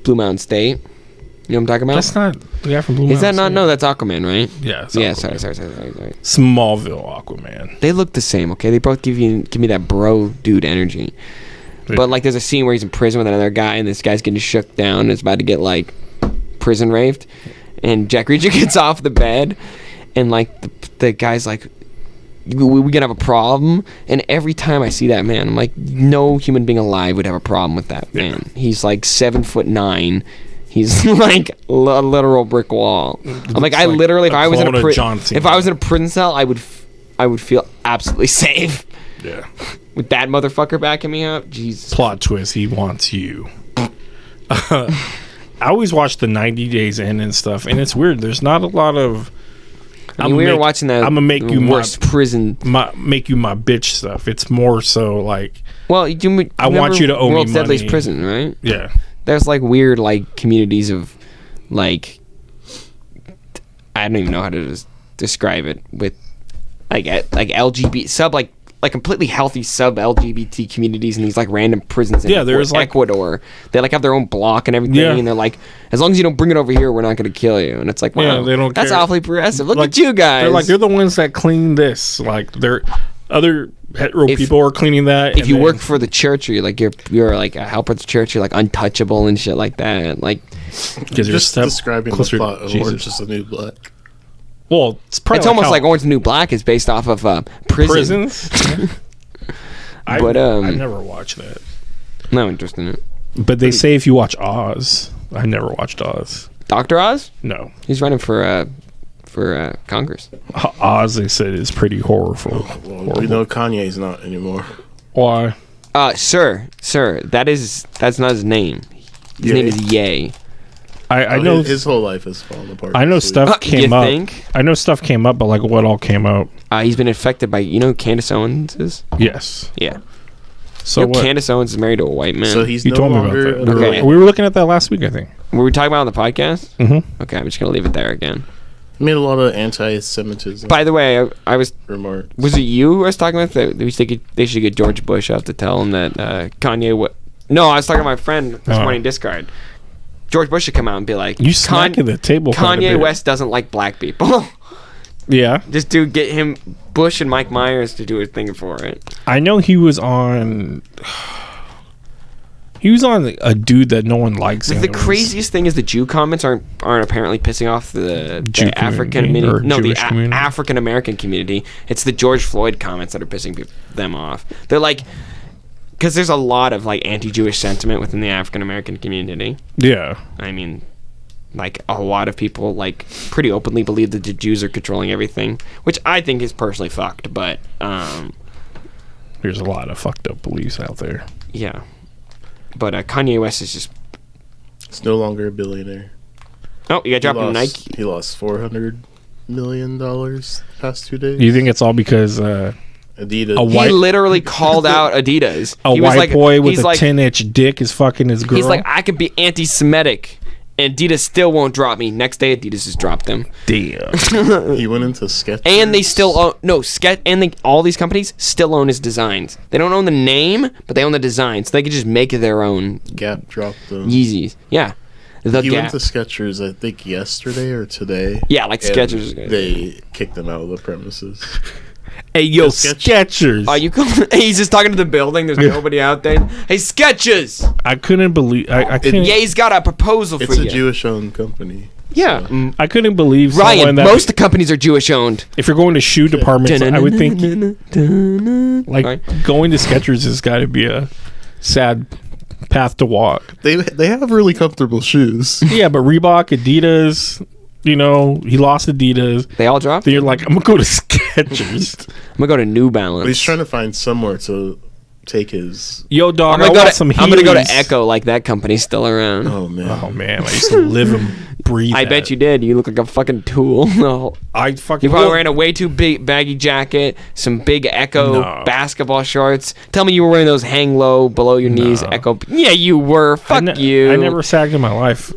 Blue Mountain State. You know what I'm talking about? That's not the guy from Blue Is that Mountain not? State. No, that's Aquaman, right? Yeah. It's Yeah. Aquaman. Sorry. Smallville Aquaman. They look the same. Okay, they both give me that bro dude energy. But there's a scene where he's in prison with another guy, and this guy's getting shook down and is about to get prison raped, and Jack Reacher gets off the bed, and the guy's like, we gonna have a problem. And every time I see that man, I'm like, no human being alive would have a problem with that man. He's 7'9". He's like a literal brick wall. I'm like, I literally, if I was in a prison cell, I would feel absolutely safe. Yeah. With that motherfucker backing me up, Jesus. Plot twist: he wants you. I always watch the 90 Days In and stuff, and it's weird. There's not a lot of. We were watching that. I'm gonna make you worst prison. make you my bitch stuff. It's more so Well, I want you to owe me World's Deadliest money. Prison, right? Yeah. There's weird communities of I don't even know how to describe it with LGBT sub completely healthy sub LGBT communities in these random prisons in there's Ecuador. They have their own block and everything, Yeah. and they're as long as you don't bring it over here, we're not going to kill you. And it's wow, they don't that's care. awfully progressive. Look at you guys. They're they're the ones that clean this. Other hetero If- people are cleaning that. If and you then- work for the church, or you're like a helper at the church, you're like untouchable and shit like that. Like, because you're a Just step describing the closer to plot of Jesus. Orange is the New Black. Well, it's probably it's almost how like Orange is the New Black is based off of prison. prisons. But, I never watched that. No interest in it. But they say if you watch Oz, I never watched Oz. Dr. Oz? No, He's running for Congress. Oz they said is pretty horrible. Well, we know Kanye's not anymore. Why? Sir, that's not his name. His name is Ye. I know his whole life has fallen apart. I know this week. stuff came you up. think? I know stuff came up, but like what all came out? He's been infected by, who Candace Owens is? Yes. Yeah. So what? Candace Owens is married to a white man. So he's You no told me about longer. that. Okay. We were looking at that last week, I think. Were we talking about it on the podcast? Mm-hmm. Okay, I'm just gonna leave it there again. Made a lot of anti-Semitism By the way, I was remarks. it you who I was talking with that they should get George Bush out to tell him that Kanye No, I was talking to my friend this morning in Discord. George Bush should come out and be like, You smacking the table. quite a Kanye bit. West doesn't like black people. Yeah, Just get him Bush and Mike Myers to do a thing for it. I know he was on. He was on a dude that no one likes. The craziest thing is the Jew comments aren't apparently pissing off the Jew African community or community. No, the Jewish community? African American community. It's the George Floyd comments that are pissing them off. They're like, because there's a lot of like anti-Jewish sentiment within the African American community. Yeah, I mean, like a lot of people like pretty openly believe that the Jews are controlling everything, which I think is personally fucked. But there's a lot of fucked up beliefs out there. yeah. But Kanye West is just. He's no longer a billionaire. Oh, you got dropped in Nike. He lost $400 million past 2 days. Do you think it's all because Adidas? white- He literally called out Adidas. a He was white like, boy with he's a like, 10-inch dick is fucking his girl? He's like, I could be anti-Semitic, and Adidas still won't drop me. Next day, Adidas has dropped them, damn. He went into Skechers. and they still own all these companies still own his designs. They don't own the name, but they own the design, so they could just make their own Gap dropped them. Yeezys. Yeah, the He Gap. went to Skechers, I think, yesterday or today. Yeah, like and Skechers. They kicked him out of the premises. Hey, yo, Skech- Skechers. You he's just talking to the building. There's nobody out there. Hey, Skechers. I couldn't believe. I couldn't. Yeah, he's got a proposal It's for a you. Jewish-owned company. Yeah. So- I couldn't believe someone Ryan, that. most of the companies are Jewish owned. if you're going to shoe departments, I would think like Right. going to Skechers has got to be a sad path to walk. They have really comfortable shoes. Yeah, but Reebok, Adidas, he lost Adidas. They all dropped. Then you're like, I'm gonna go to Skechers. I'm gonna go to New Balance. But he's trying to find somewhere to take his. Yo, dog, I'm gonna, some I'm gonna go to Heelys. Echo, like that company's still around. Oh man. Oh man, I used to live and breathe. I bet you did. You look like a fucking tool. No. I fucking. You're probably wearing a way too big baggy jacket, some big Echo No. basketball shorts. Tell me you were wearing those hang low below your knees No. Echo. Yeah, you were. Fuck you. I never sagged in my life.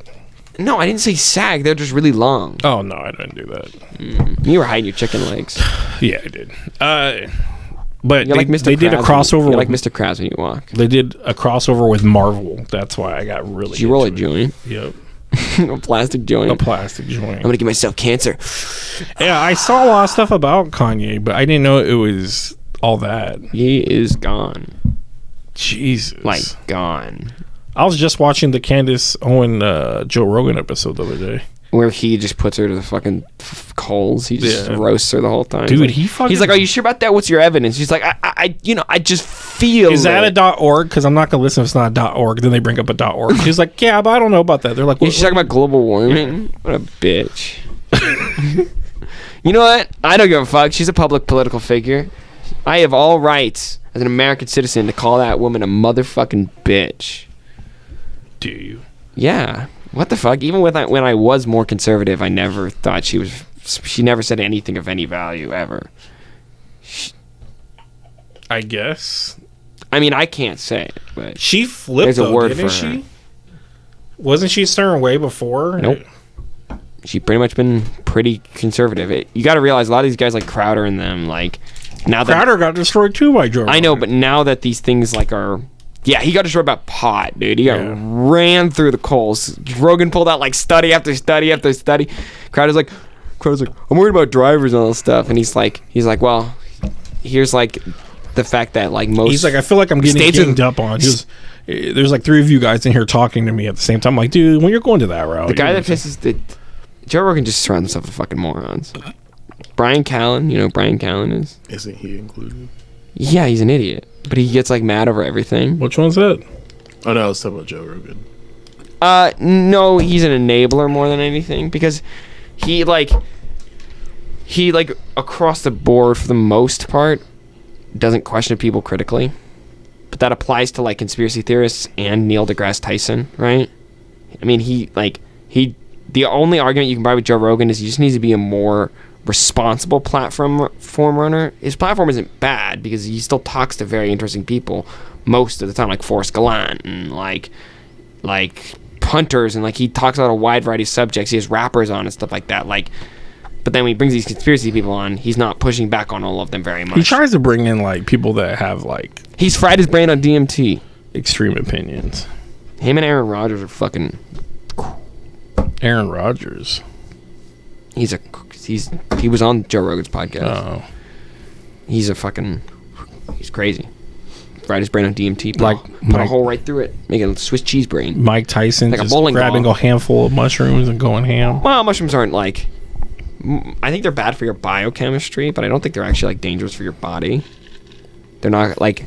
No, I didn't say sag. They're just really long. Oh no, I didn't do that. You were hiding your chicken legs. Yeah, I did. But You're like Mr. they did a Krabs crossover. You're like with, Mr. Krabs when you walk. They did a crossover with Marvel. That's why I got really. Did you roll a into it. joint? Yep, A plastic joint. a plastic joint. I'm gonna give myself cancer. Yeah, I saw a lot of stuff about Kanye, but I didn't know it was all that. He is gone. Jesus, Like gone. I was just watching the Candace Owen Joe Rogan episode the other day. Where he just puts her to the fucking coals. He just Yeah. roasts her the whole time. Dude, He's like, he he's like, "Are you sure about that? What's your evidence?" She's like, I just feel. Is that it." a .org? Because I'm not gonna listen if it's not a .org. Then they bring up a .org. She's like, yeah, but I don't know about that. They're like, She's talking about global warming. What a bitch. You know what? I don't give a fuck. She's a public political figure. I have all rights as an American citizen to call that woman a motherfucking bitch. do you? Yeah. What the fuck? Even when I was more conservative, I never thought she was. She never said anything of any value ever. I guess I mean, I can't say it, but she flipped. There's a though, word didn't for she? her. Wasn't she a certain way before? Nope. She pretty much been pretty conservative. You got to realize a lot of these guys like Crowder and them, like now that Crowder got destroyed too by Joe. I know, Rogan. but now that these things like are. Yeah, he got destroyed by pot, dude. He got Yeah. ran through the coals. Rogan pulled out like study after study after study. Crowder's like, I'm worried about drivers and all this stuff. And he's like, well, here's like the fact that like most. He's like, I feel like I'm getting Stages- ganged up on. He goes, there's like 3 of you guys in here talking to me at the same time. I'm like, dude, when you're going to that route, the guy that pisses the Joe Rogan just surrounds himself with fucking morons. Brian Callen, you know who Brian Callen is? Isn't he included? Yeah, he's an idiot, but he gets like mad over everything. Which one's that? Oh no, I was talking about Joe Rogan. No, he's an enabler more than anything because he like across the board for the most part doesn't question people critically, but that applies to like conspiracy theorists and Neil deGrasse Tyson, right? I mean, the only argument you can buy with Joe Rogan is he just needs to be a more responsible platform runner. His platform isn't bad because he still talks to very interesting people most of the time, like Forrest Gallant and like hunters, and like he talks about a wide variety of subjects. He has rappers on and stuff like that. Like, but then when he brings these conspiracy people on, he's not pushing back on all of them very much. He tries to bring in like people that have like He's fried his brain on DMT. extreme opinions. Him and Aaron Rodgers are fucking. Aaron Rodgers. He was on Joe Rogan's podcast. Oh, He's crazy. Fried his brain on DMT. Put a Mike- hole right through it, make a Swiss cheese brain. Mike Tyson Like a just bowling grabbing ball. a handful of mushrooms and going ham. Well, mushrooms aren't like. I think they're bad for your biochemistry, but I don't think they're actually like dangerous for your body. They're not like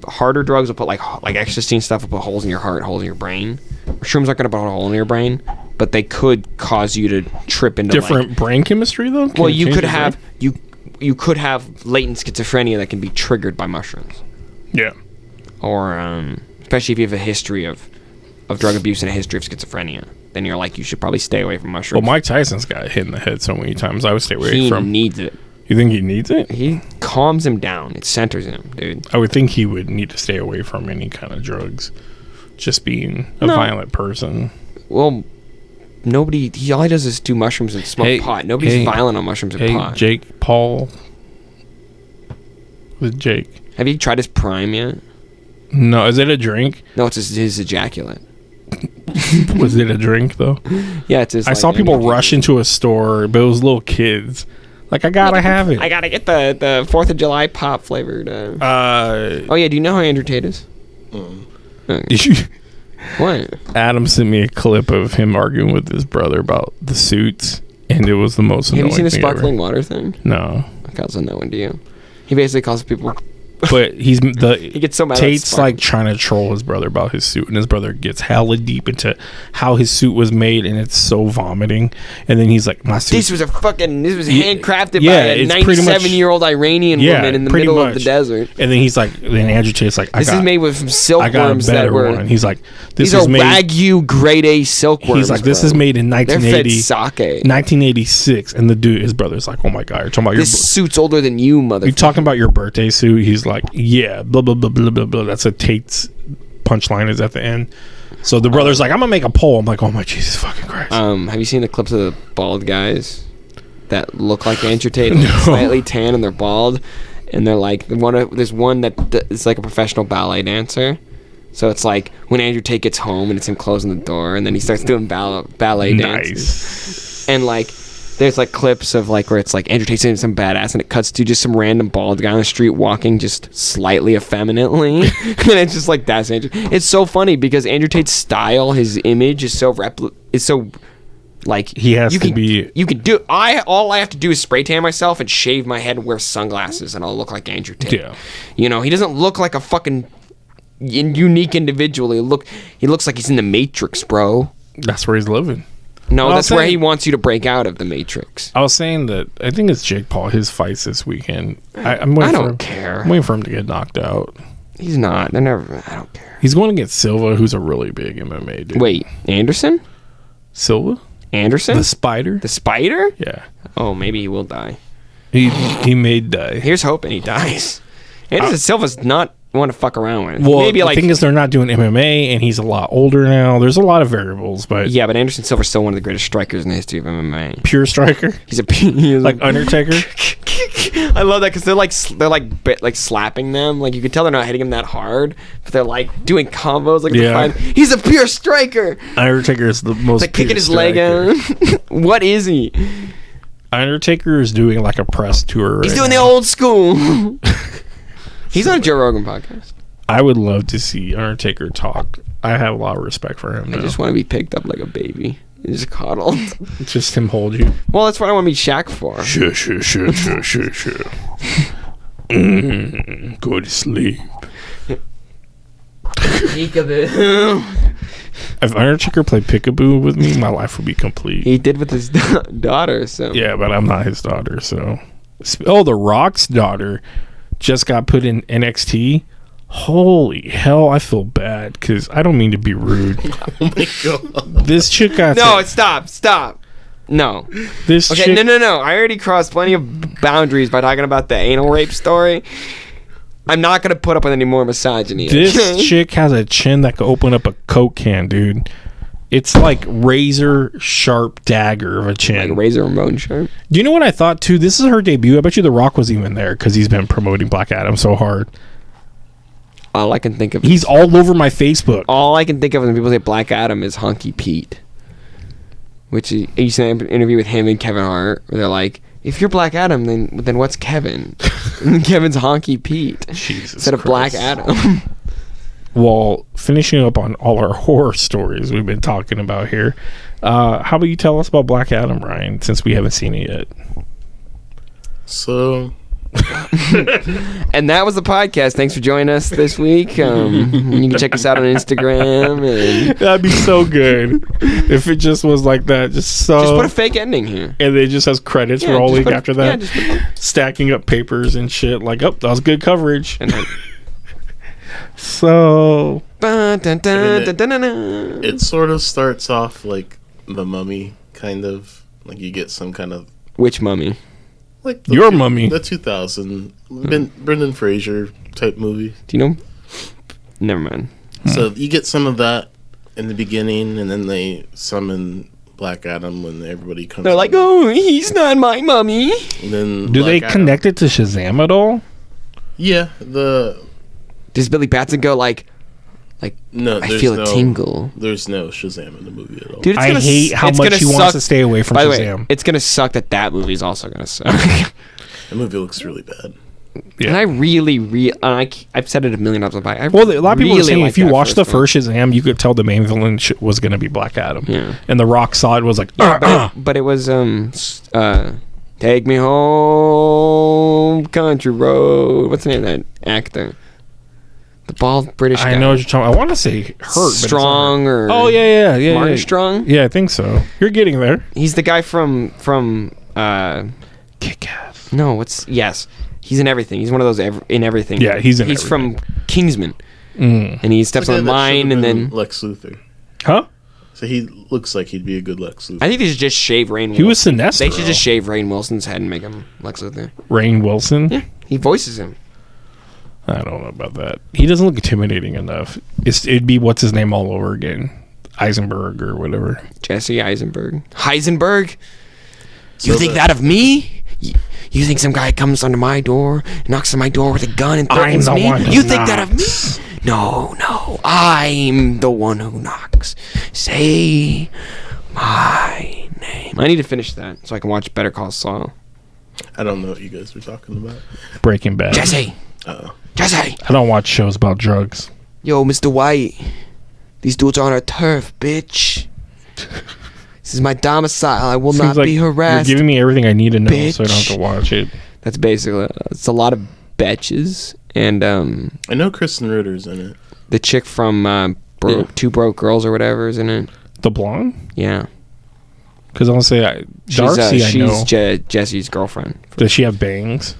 harder drugs will put like ecstasy and stuff will put holes in your heart, holes in your brain. Mushrooms aren't gonna put a hole in your brain, but they could cause you to trip into Different brain chemistry though. Can Well, it you change could your have brain? you could have latent schizophrenia that can be triggered by mushrooms, Yeah. or especially if you have a history of drug abuse and a history of schizophrenia. Then you're like, you should probably stay away from Well, mushrooms. Mike Tyson's got hit in the head so many times. I would stay away he from. needs it. You think he needs it? He calms him down. It centers him, dude. I would think he would need to stay away from any kind of drugs. Just being a violent person. Well, nobody. All he does is do mushrooms and smoke pot. Nobody's violent on mushrooms and pot. Jake Paul. With Jake. Have you tried his prime yet? No, is it a drink? No, it's his ejaculate. Was it a drink though? Yeah, it's his. I like, saw people energy. rush into a store, but it was little kids. Like, I gotta have it. I gotta get the 4th of July pop flavored. Oh yeah, do you know who Andrew Tate is? What? Adam sent me a clip of him arguing with his brother about the suits, and it was the most Have annoying you seen the thing sparkling ever. water thing? No. I'll send that one to you. He basically calls people. But he gets so mad at Tate's Spark. like trying to troll his brother about his suit, and his brother gets hella deep into how his suit was made, and it's so vomiting. And then he's like, "My suit." This was Yeah, handcrafted yeah, by a it's pretty much- 97-year-old Iranian woman in the pretty middle of the much. desert. And then he's like, then Andrew Tate's like, This is made with some I got a silkworms that better were. one. He's like, this These is are made. Wagyu grade A silkworms. He's like, this bro. is made in They're fed 1980, sake. 1986, and the dude, his brother's like, oh my god, you're talking about This suit's older than you, you motherfucker. talking about your birthday suit? He's like, yeah, blah blah blah blah blah blah. That's a Tate's punchline is at the end. So the brother's like, I'm gonna make a poll. I'm like, oh my Jesus fucking Christ. Have you seen the clips of the bald guys that look like Andrew Tate, No. slightly tan, and they're bald, and they're like there's one that is like a professional ballet dancer. So it's like when Andrew Tate gets home and it's him closing the door, and then he starts doing ballet dances. Nice. And like there's like clips of like where it's like Andrew Tate's doing some badass, and it cuts to just some random bald guy on the street walking just slightly effeminately, and it's just like that's Andrew. It's so funny because Andrew Tate's style, his image is so like He has you to can, be- You can do. All I have to do is spray tan myself and shave my head and wear sunglasses, and I'll look like Andrew Tate. Yeah. You know, he doesn't look like a fucking unique individual. He looks like he's in the Matrix, bro. That's where he's living. No, Well, that's I'm where saying- he wants you to break out of the Matrix. I was saying that I think it's Jake Paul. His fights this weekend. I'm I waiting for don't him. care. I'm waiting for him to get knocked out. He's not. They're never. I don't care. He's going against Silva, who's a really big MMA dude. Wait, Anderson? Silva, Anderson? the Spider. The spider? Yeah, Oh, maybe he will die. he may die. Here's hoping he dies. Anderson Silva's not one to fuck around with. Well, maybe the like thing is, they're not doing MMA, and he's a lot older now. There's a lot of variables, but yeah, but Anderson Silva's still one of the greatest strikers in the history of MMA. pure striker, He's like Undertaker. I love that because they're like slapping them. Like you can tell they're not hitting him that hard, but they're like doing combos. Like Yeah. he's a pure striker. Undertaker is the most Like kicking pure his leg striker. out. What is he? Undertaker is doing like a press tour. He's right doing now. the old school. He's on a Joe Rogan podcast. I would love to see Undertaker talk. I have a lot of respect for him. I now. just want to be picked up like a baby. Just coddled. Just him hold you. Well, that's what I want to be Shaq for. Sure. Go to sleep. If Undertaker played peekaboo with me, my life would be complete. He did with his daughter, so. Yeah, but I'm not his daughter, so. Oh, The Rock's daughter just got put in NXT. Holy hell, I feel bad because I don't mean to be rude. Oh my god. This chick got No, stop. No. this Okay, chick, no. I already crossed plenty of boundaries by talking about the anal rape story. I'm not going to put up with any more misogyny. This okay? chick has a chin that could open up a Coke can, dude. It's like razor sharp dagger of a chin. Like Razor Ramon shirt. Do you know what I thought too? This is her debut. I bet you The Rock was even there because he's been promoting Black Adam so hard. All I can think of. He's all over my Facebook. All I can think of when people say Black Adam is Honky Pete, which he used to have an interview with him and Kevin Hart, where they're like, "If you're Black Adam, then what's Kevin?" And Kevin's Honky Pete Jesus instead of Black Christ. Adam. Well, finishing up on all our horror stories we've been talking about here, how about you tell us about Black Adam, Ryan, since we haven't seen it yet? So And that was the podcast. Thanks for joining us this week. You can check us out on Instagram and That'd be so good if it just was like that. Just put a fake ending here. and it just has credits Yeah, rolling just put- after that, yeah, just stacking up papers and shit. Like, oh, that was good coverage. And then, So dun, dun, dun, dun, dun, dun, dun. it sort of starts off like The Mummy, kind of. Like you get some kind of Which mummy? like Your Mummy. the 2000 Brendan Fraser type movie. Do you know? Never mind. So you get some of that in the beginning, and then they summon Black Adam when everybody comes. They're like, in. oh, he's not my mummy. And then do they Black Adam- connect it to Shazam at all? Yeah, the Does Billy Batson go like, no. I there's feel no, a tingle? There's no Shazam in the movie at all. Dude, it's I gonna hate how it's much gonna he wants suck. to stay away from By the way, Shazam. it's gonna suck that movie's also gonna suck. The movie looks really bad. Yeah. And I really, I've said it a million times. A Well, a lot of people are really saying like if you that watch the one. first Shazam, you could tell the main villain was going to be Black Adam. Yeah. And The Rock saw it and was like, but it was Take Me Home, Country Road. What's the name of that actor? The bald British guy. I know what you're talking. I want to say Hurt, but it's not Strong Hurt. or Oh yeah. Martin Strong. Yeah, I think so. You're getting there. He's the guy from Kick-Ass. no, yes. He's in everything. He's one of those in everything. Yeah, he's in He's from Kingsman, Mm. and he steps Okay, on a that mine, should've and been then Lex Luthor. Huh? So he looks like he'd be a good Lex Luthor. I think they should just shave Rainn He was Wilson. Sinestro. They should just shave Rainn Wilson's head and make him Lex Luthor. Rainn Wilson. Yeah, he voices him. I don't know about that. He doesn't look intimidating enough. It'd be what's his name all over again, Eisenberg or whatever. Jesse Eisenberg. Heisenberg? You So think the- that of me? You think some guy comes under my door, knocks on my door with a gun and threatens the me? one who You think that of knocks. me? No, I'm the one who knocks. Say my name. I need to finish that so I can watch Better Call Saul. I don't know what you guys were talking about. Breaking Bad. Jesse! Oh, Jesse! I don't watch shows about drugs. Yo, Mr. White. These dudes are on our turf, bitch. This is my domicile. I will Seems not like be harassed. You're giving me everything I need to know, so I don't have bitch. to watch it. That's basically it's a lot of betches. And I know Kristen Ritter's in it. the chick from Yeah. Two Broke Girls or whatever is in it. The blonde? Yeah. Because I want to say Darcy. I know. She's Jesse's girlfriend. Does she have bangs?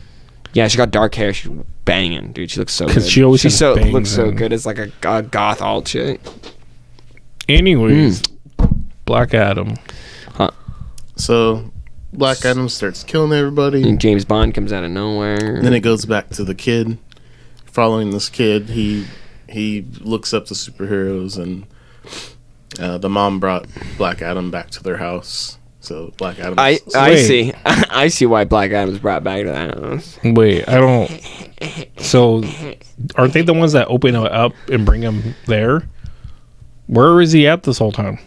Yeah, she got dark hair. She's banging, dude. She looks so good. 'Cause she always She's has so bangs looks so and- good. It's like a goth alt chick. Anyways, Black Adam. So Black Adam starts killing everybody. And James Bond comes out of nowhere. Then it goes back to the kid. Following this kid, he looks up to superheroes, and the mom brought Black Adam back to their house. So Black Adam. I Wait. see. I see why Black Adam's brought back to that house. Wait, I don't. So, aren't they the ones that open it up and bring him there? Where is he at this whole time?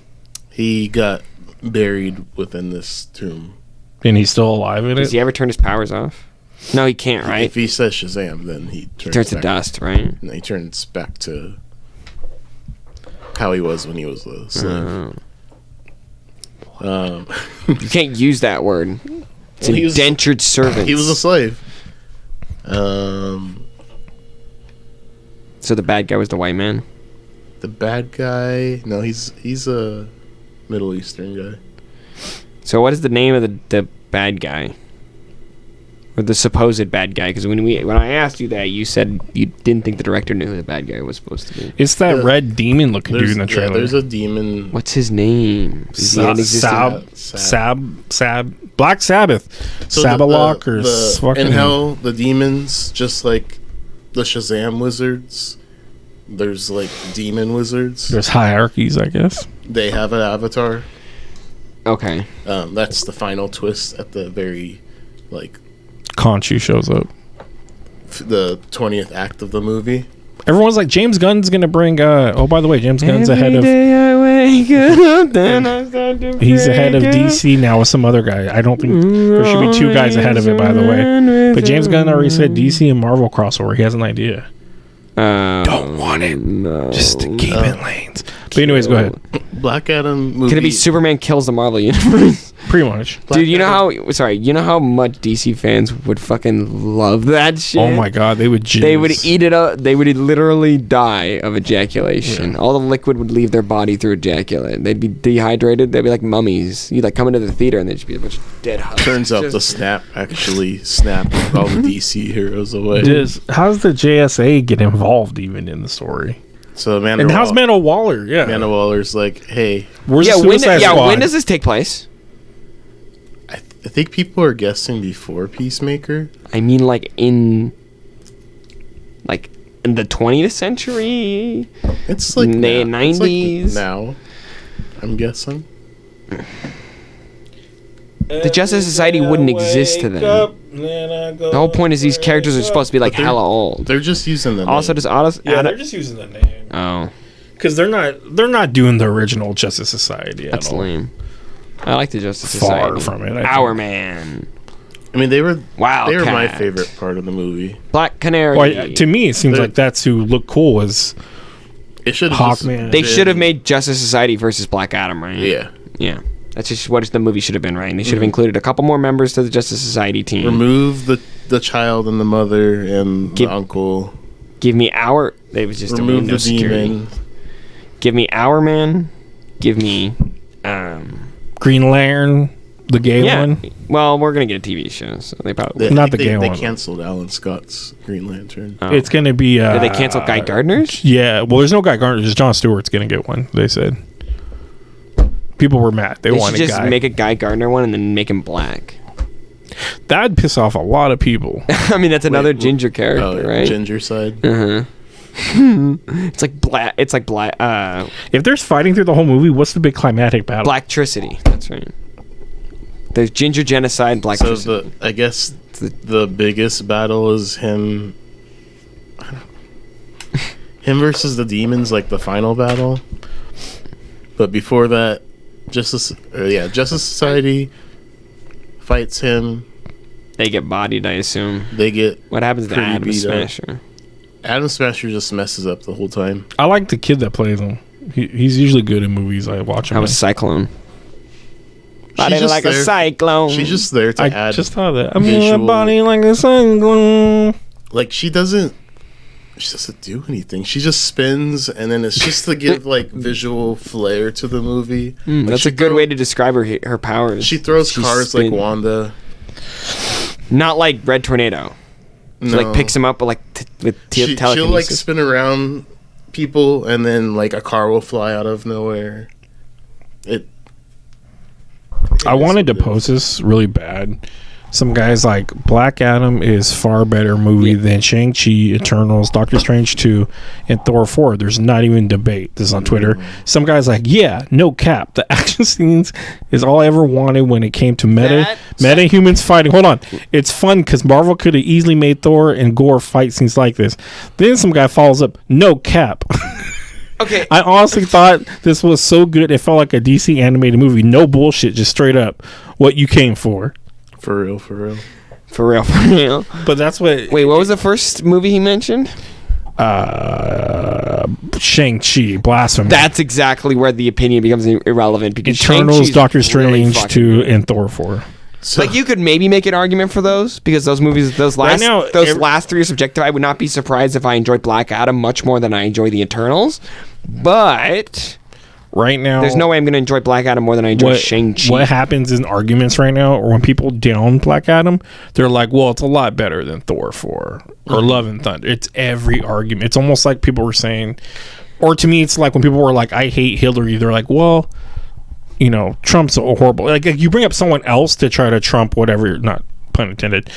He got buried within this tomb. and he's still alive in Does it. he ever turn his powers off? No, he can't, right? If he says Shazam, then he He turns to back, dust, right? and he turns back to how he was when he was a slave. You can't use that word. It's Well, he was- indentured servants. He was a slave. So the bad guy was the white man. The bad guy. No, he's a Middle Eastern guy. So what is the name of the bad guy? Or the supposed bad guy? Because when I asked you that, you said you didn't think the director knew who the bad guy was supposed to be. It's that Yeah. red demon looking dude There's, in the trailer. there's a demon. What's his name? Is he an existing- Black Sabbath, So Sabalok, or fucking. in hell, the demons, just like the Shazam wizards, there's like demon wizards. There's hierarchies, I guess. They have an avatar. Okay. That's the final twist at the very, like, Khonshu shows up. the 20th act of the movie. Everyone's like, James Gunn's gonna bring. Oh, by the way, James Gunn's Every ahead of. day I wake up, then I start to He's ahead of break up. DC now with some other guy. I don't think there should be two guys ahead of it, by the way. But James Gunn already said DC and Marvel crossover. He has an idea. Don't want it. No. Just to keep it lanes. But anyways, go ahead. Black Adam movie. Could it be Superman kills the Marvel universe? Pretty much. Black Dude, you know Adam- how? Sorry, you know how much DC fans would fucking love that shit. Oh my god, they would jizz. They would eat it up. They would literally die of ejaculation. All the liquid would leave their body through ejaculate. They'd be dehydrated. They'd be like mummies. You'd like come into the theater and there'd just be a bunch of dead hugs. Turns out the snap actually snapped all the DC heroes away. How's the JSA get involved even in the story? So Amanda And how's Amanda Waller? Yeah. Amanda Waller's like, hey, Where's Yeah, the Suicide Squad? when does this take place? I think people are guessing before Peacemaker. I mean, like in the 20th century. It's like Na- now. It's like 90s. now, I'm guessing. The Justice Society wouldn't exist to them. The whole point is these characters are supposed to be like they're- hella old. They're just using the Also, name. does Autos? Yeah, they're just using the name Oh, because they're not doing the original Justice Society at that's all. lame. I like the Justice Far Society. from it. Our Man, I mean, they were Wildcat, my favorite part of the movie. Black Canary. Well, to me, it seems They're- like that's who looked cool as It should have Hawkman. They should have made Justice Society versus Black Adam, right? Yeah. Yeah. That's just what the movie should have been, right? And they should have included a couple more members to the Justice Society team. Remove the child and the mother and Give- the uncle. Give me our. It was just a Remove window the security. demon. Give me Our Man. Give me. Green Lantern, the gay Yeah. one. Well, we're gonna get a TV show, so they probably. They, Not I think the gay they one. canceled Alan Scott's Green Lantern. Oh. It's gonna be. Did they cancel Guy Gardner's? Yeah. Well, there's no Guy Gardner. Just Jon Stewart's gonna get one. They said. People were mad. They They should wanted just Guy. make a Guy Gardner one and then make him black. That'd piss off a lot of people. I mean, that's another Wait, ginger character, right? Ginger side. It's like black. It's like black. If there's fighting through the whole movie, what's the big climatic battle? Blacktricity. That's right. There's ginger genocide. So Blacktricity. I guess the biggest battle is him. Him versus the demons, like the final battle. But before that, Justice Society fights him. They get bodied, I assume. They get What happens to Pretty Adam beat up. Smasher? Adam Smasher just messes up the whole time. I like the kid that plays him. He's usually good in movies. I watch him. I was in. Cyclone. Body She's just like a there- cyclone. She's just there to I add. just thought that. I'm in a visual- body like a cyclone. Like she doesn't do anything. She just spins, and then it's just to give like visual flair to the movie. Like, That's she a good throw- way to describe her powers. She throws She cars like spin- Wanda. Not like Red Tornado. She like picks him up with like She'll telekinesis. like spin around people, and then like a car will fly out of nowhere. I wanted to post this really bad. Some guys like Black Adam is far better movie than Shang-Chi, Eternals, Doctor Strange 2, and Thor 4. There's not even debate. This is on Twitter. Some guys like, yeah, no cap. The action scenes is all I ever wanted when it came to meta humans fighting. Hold on. It's fun because Marvel could have easily made Thor and Gore fight scenes like this. Then some guy follows up, no cap. Okay. I honestly thought this was so good. It felt like a DC animated movie. No bullshit, just straight up what you came for. For real, for real. For real, for real. But that's what. Wait, what was the first movie he mentioned? Shang-Chi, Blasphemy. That's exactly where the opinion becomes irrelevant because Eternals, Shang-Chi's Doctor really Strange fucking 2, good. and Thor 4. So, Like you could maybe make an argument for those because those movies, those last last three are subjective. I would not be surprised if I enjoyed Black Adam much more than I enjoy the Eternals, but Right now, there's no way I'm going to enjoy Black Adam more than I enjoy Shang-Chi. what happens in arguments right now, or when people down Black Adam, they're like, well, it's a lot better than Thor 4 or Love and Thunder. It's every argument. It's almost like people were saying, or to me, it's like when people were like, I hate Hillary, they're like, well, you know, Trump's a horrible. Like you bring up someone else to try to trump whatever, not pun intended,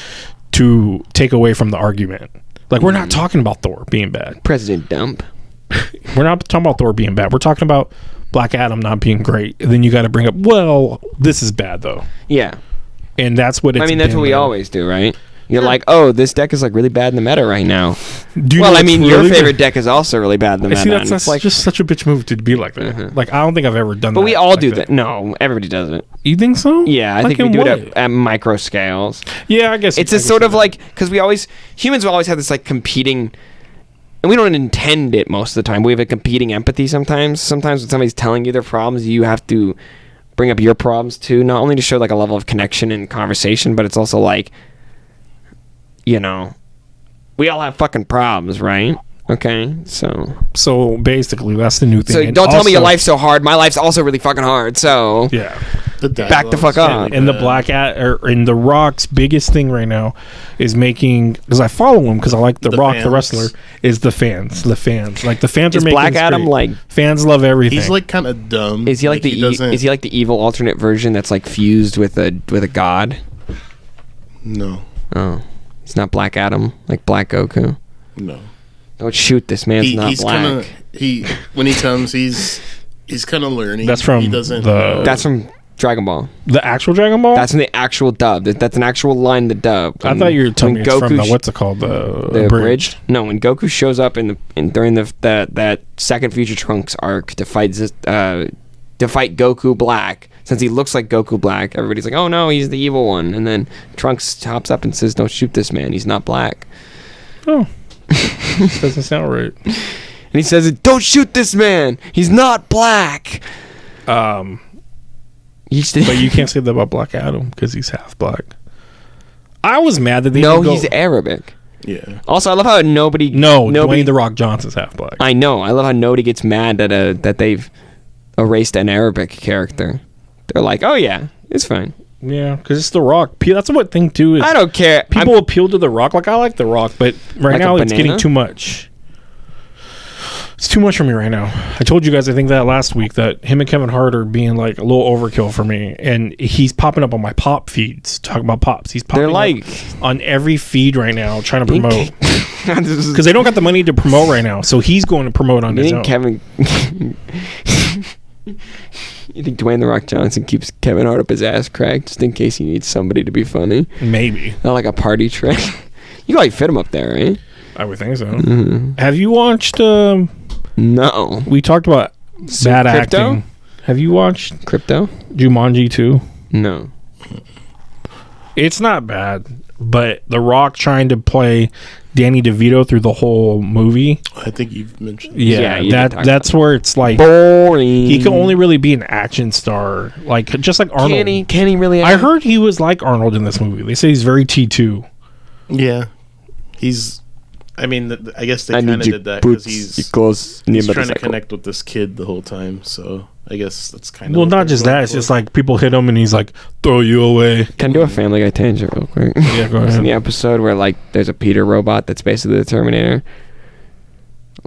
to take away from the argument. Like we're not talking about Thor being bad. President Dump. We're not talking about Thor being bad. We're talking about Black Adam not being great. And then you got to bring up, well, this is bad though, Yeah. and that's what it's. I mean, that's been what we lately. always do, right? You're like, oh, this deck is like really bad in the meta right now. Do you Well, know I what's mean, your really favorite good? deck is also really bad in the I meta. see, and that's it's like, just such a bitch move to be like that. Like I don't think I've ever done. but that we all like do that. No, everybody does it. You think so? Yeah, I Like think we in do it what? at micro scales. Yeah, I guess It's I a guess sort of you're like because humans will always have this like competing, and we don't intend it most of the time. We have a competing empathy sometimes. Sometimes when somebody's telling you their problems, you have to bring up your problems too, not only to show like a level of connection and conversation, but it's also like, you know, we all have fucking problems, right? Okay, So basically, that's the new thing. so And don't tell me your also- life's so hard. My life's also really fucking hard. So Yeah. Back the fuck up. And the and the Rock's biggest thing right now is making, because I follow him because I like the Rock, the fans. wrestler, is the fans. Like the fans is are making Black this Adam great. like? Fans love everything. He's like kind of dumb. Is he like doesn't- is he like the evil alternate version that's like fused with a god? No, Oh, he's not Black Adam like Black Goku. no. Don't shoot this man's not He's black. kind of when he comes, he's kind of learning. That's from he doesn't. the- That's from Dragon Ball. the actual Dragon Ball. That's in the actual dub. That's an actual line in the dub. I thought you were telling me when it's from the sh- what's it called, the the bridge. No, when Goku shows up during that second Future Trunks arc to fight Goku Black, since he looks like Goku Black, everybody's like, "Oh no, he's the evil one." And then Trunks hops up and says, "Don't shoot this man. He's not black." Oh, doesn't sound right. And he says, "Don't shoot this man. He's not black." But He's you can't say that about Black Adam because he's half black. I was mad that they No, didn't go- he's Arabic. Yeah. Also, I love how nobody. Dwayne the Rock Johnson's half black. I know. I love how nobody gets mad that they've erased an Arabic character. They're like, "Oh yeah, it's fine. Yeah, because it's The Rock. That's what thing too is. I don't care." People appeal to The Rock. Like I like The Rock, but right Like a now it's getting banana? too much. It's too much for me right now. I told you guys I think that last week that him and Kevin Hart are being like a little overkill for me, and he's popping up on my pop feeds talking about pops. He's popping They're like up on every feed right now trying to promote because because they don't got the money to promote right now. So he's going to promote on you his think own. Kevin. You think Dwayne the Rock Johnson keeps Kevin Hart up his ass crack just in case he needs somebody to be funny? Maybe Not like a party trick. You probably fit him up there, right? I would think so. Mm-hmm. Have you watched? No. We talked about bad Crypto? acting. Have you watched Crypto? Jumanji 2? No. It's not bad, but The Rock trying to play Danny DeVito through the whole movie. I think you've mentioned. Yeah, you did talk that's where it's like Boring. he can only really be an action star, like just like Arnold. Can he really? I heard he was like Arnold in this movie. They say he's very T2. Yeah, he's. I mean, I guess they I kind need of your did that because boots, he's clothes, and your trying to motorcycle. connect with this kid the whole time. So I guess that's kind of. Well, not just that. It's just like people hit him and he's like, throw you away. Can I do a Family Guy tangent real quick? Yeah, go In the ahead. episode where like there's a Peter robot that's basically the Terminator.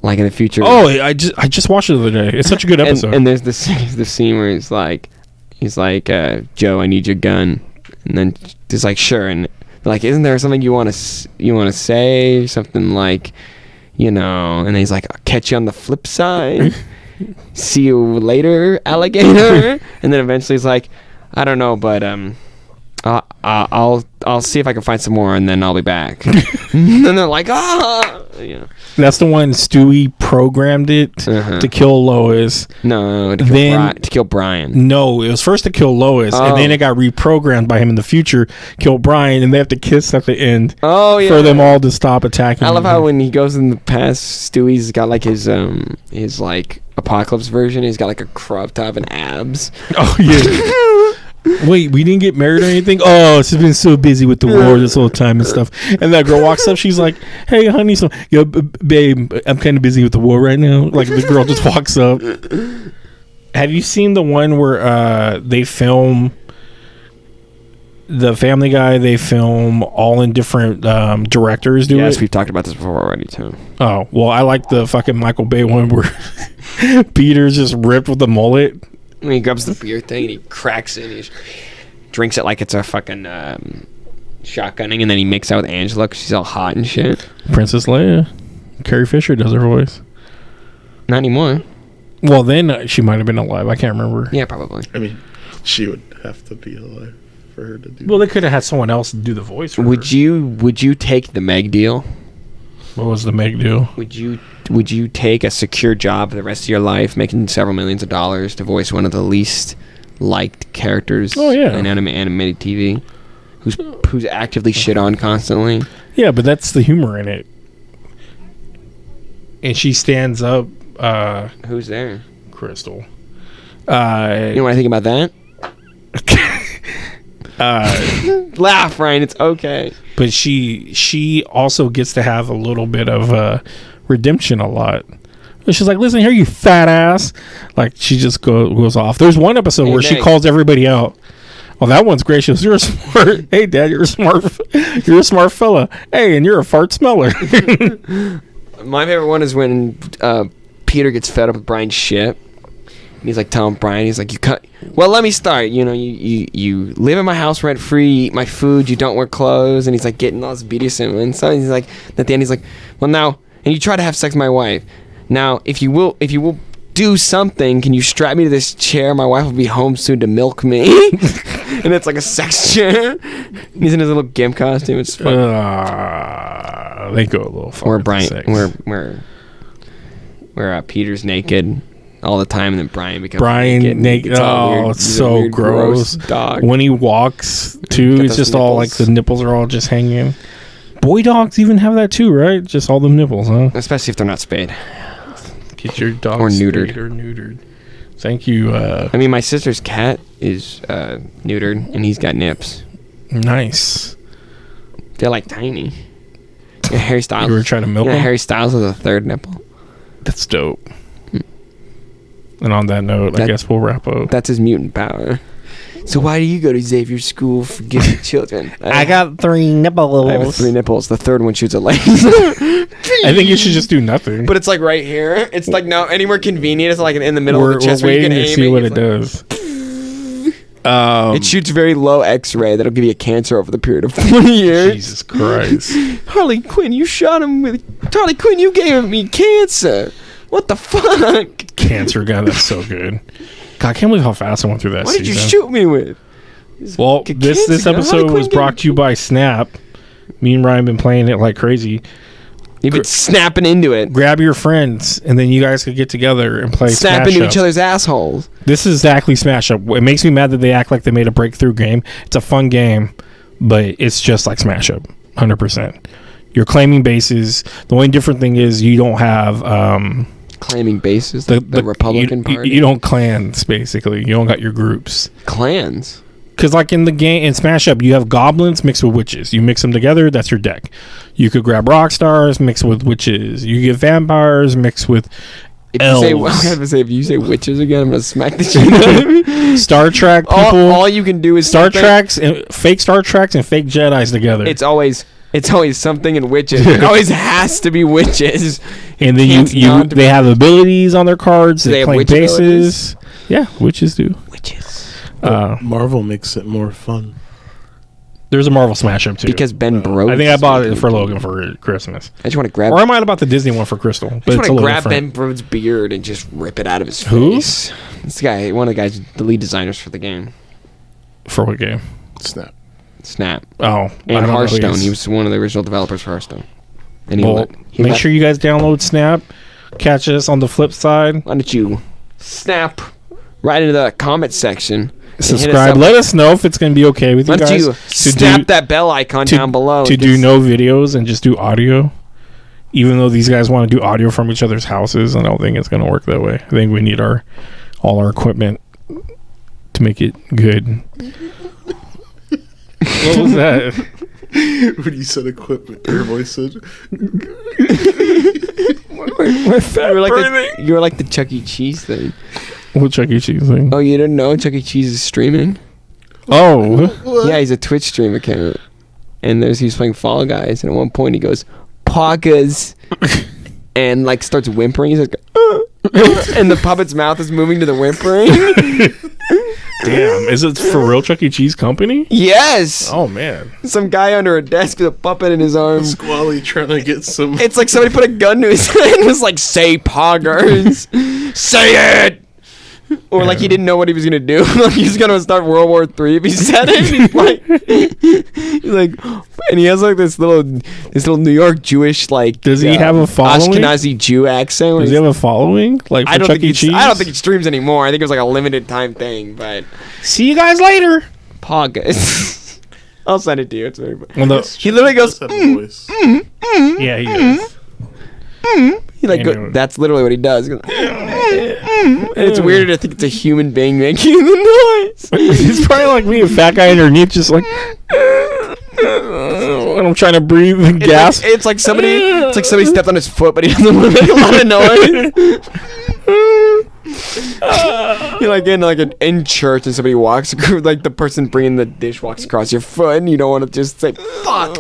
Like in the future. Oh, I just watched it the other day. It's such a good episode. And there's the scene where he's like, Joe, I need your gun, and then he's like, sure, and they're like, isn't there something you want to say, something like, you know, and then he's like, I'll catch you on the flip side. See you later, alligator. And then eventually he's like, I don't know, but I'll see if I can find some more, and then I'll be back. And they're like, yeah. That's the one Stewie programmed it to kill Lois. No, to kill Brian. No, it was first to kill Lois, and then it got reprogrammed by him in the future, kill Brian, and they have to kiss at the end. Oh yeah, for them all to stop attacking. I love how when he goes in the past, Stewie's got like his like Apocalypse version. He's got like a crop top and abs. Oh yeah. Wait, we didn't get married or anything? Oh, she's been so busy with the war this whole time and stuff. And that girl walks up, she's like, "Hey, honey, babe, I'm kind of busy with the war right now." Like the girl just walks up. Have you seen the one where they film the Family Guy? They film all in different directors do it. Yes, we've talked about this before already too. Oh well, I like the fucking Michael Bay one where Peter's just ripped with the mullet. When he grabs the beer thing and he cracks it, and he drinks it like it's a fucking shotgunning, and then he makes out with Angela because she's all hot and shit. Princess Leia. Carrie Fisher does her voice. Not anymore. Well, then she might have been alive. I can't remember. Yeah, probably. I mean, she would have to be alive for her to do. Well, they could have had someone else do the voice for her. Would you take the Meg deal? What was the Meg deal? Would you take a secure job for the rest of your life, making several millions of dollars to voice one of the least liked characters in animated TV, who's actively shit on constantly? Yeah, but that's the humor in it. And she stands up. Who's there? Crystal. You know what I think about that? Laugh, Ryan. It's okay. But she also gets to have a little bit of redemption a lot. She's like, "Listen here, you fat ass." Like she just goes off. There's one episode where she calls everybody out. Oh, that one's gracious. You're a smart. Hey, Dad, you're a smart fella. Hey, and you're a fart smeller. My favorite one is when Peter gets fed up with Brian's shit. And he's like telling Brian, he's like, well, let me start. You know, you live in my house rent free, you eat my food, you don't wear clothes. And he's like getting all this BDSM. And so he's like, at the end, he's like, well, now, and you try to have sex with my wife. Now, if you will do something, can you strap me to this chair? My wife will be home soon to milk me. And it's like a sex chair. And he's in his little gimp costume. It's fun. They go a little far. Or Brian, where Peter's naked all the time, and then Brian becomes naked. Oh, it's so weird, gross. Dog. When he walks too, it's just nipples. All like the nipples are all just hanging. Boy dogs even have that too, right? Just all the nipples, huh? Especially if they're not spayed. Get your dog or neutered. Spayed or neutered. Thank you. I mean, my sister's cat is neutered, and he's got nips. Nice. They're like tiny. Yeah, Harry Styles. You were trying to milk him? Harry Styles has a third nipple. That's dope. And on that note, I guess we'll wrap up. That's his mutant power. So why do you go to Xavier School for Gifted Children? I got 3 nipples. I have 3 nipples. The third one shoots a laser. I think you should just do nothing. But it's like right here. It's like no anywhere convenient. It's like in the middle of the chest. We're waiting to see what it does. It shoots very low X-ray. That'll give you a cancer over the period of 20 years. Jesus Christ. Harley Quinn, you shot him with... Harley Quinn, you gave me cancer. What the fuck? Cancer guy, that's so good. God, I can't believe how fast I went through that What season. Did you shoot me with? Well, this episode was brought to you by Snap. Me and Ryan been playing it like crazy. You've been snapping into it. Grab your friends, and then you guys could get together and play Snap Smash into Up. each other's assholes. This is exactly Smash Up. It makes me mad that they act like they made a breakthrough game. It's a fun game, but it's just like Smash Up, 100%. You're claiming bases. The only different thing is you don't have... claiming bases, the Republican Party. You don't clans, basically. You don't got your groups. Clans? Because like in the game, in Smash Up, you have goblins mixed with witches. You mix them together, that's your deck. You could grab rock stars mixed with witches. You get vampires mixed with elves. If you say witches again, I'm going to smack the shit out of me. Star Trek people. All you can do is... Star Treks, and fake Star Treks and fake Jedis together. It's always something in witches. It always has to be witches. And then they have abilities on their cards. They claim bases. Abilities? Yeah, witches do. Witches. Marvel makes it more fun. There's a Marvel Smash Up too. Because Ben broke. I think I bought it for Logan for Christmas. I just want to grab... Or I might have bought the Disney one for Crystal. But I just want to grab Ben Brode's beard and just rip it out of his face. This guy, one of the guys, the lead designers for the game. For what game? Snap. Snap. Oh, I And don't know who Hearthstone. is. He was one of the original developers for Hearthstone. And he, Well, let, he make let- sure you guys download Snap. Catch us on the flip side. Why don't you snap right into the comment section? and hit us Subscribe. up. Let us know if it's going to be okay with you Why don't guys. you to snap do, that bell icon down below? to It do gets- no videos and just do audio. Even though these guys want to do audio from each other's houses, I don't think it's going to work that way. I think we need all our equipment to make it good. What was that? When you said equipment, your voice said, You were like the Chuck E. Cheese thing. What Chuck E. Cheese thing? Oh, you didn't know Chuck E. Cheese is streaming? Oh, what? Yeah, he's a Twitch stream account. And he's playing Fall Guys, and at one point he goes, Poggers, and like starts whimpering. He's like, and the puppet's mouth is moving to the whimpering. damn. Is it for real Chuck E. Cheese company? Yes! Oh, man. Some guy under a desk with a puppet in his arm. Squally trying to get some. It's like somebody put a gun to his head and was like, say Poggers. Say it! Or like he didn't know what he was gonna do. Like he was gonna start World War III if he said it. He's like, and he has like this little New York Jewish like. Does he have a following? Ashkenazi Jew accent? where Does he he's- have a following? Like for I don't Chuck think E. he's, Cheese? I don't think he streams anymore. I think it was like a limited time thing. But See you guys later. Poggers. I'll send it to you. It's very funny. Well, He literally goes. Does have a voice. yeah, he is. He like Anyway. that's literally what he does. He goes, and it's weird to think it's a human being making the noise. He's probably like me, a fat guy underneath, just like. When I'm trying to breathe and gas. It's like somebody stepped on his foot, but he doesn't want to make a lot of noise. You're like in church, and somebody walks like the person bringing the dish walks across your foot, and you don't want to just say fuck.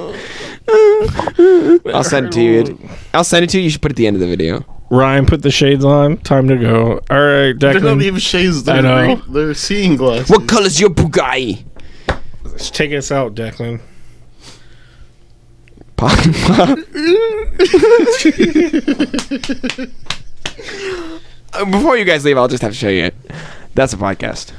I'll send it to you. You should put it at the end of the video. Ryan, put the shades on. Time to go. All right, They're not Declan. even shades. I know. They're seeing glasses. What color's your Bugatti? Take us out, Declan. Before you guys leave, I'll just have to show you it. That's a podcast.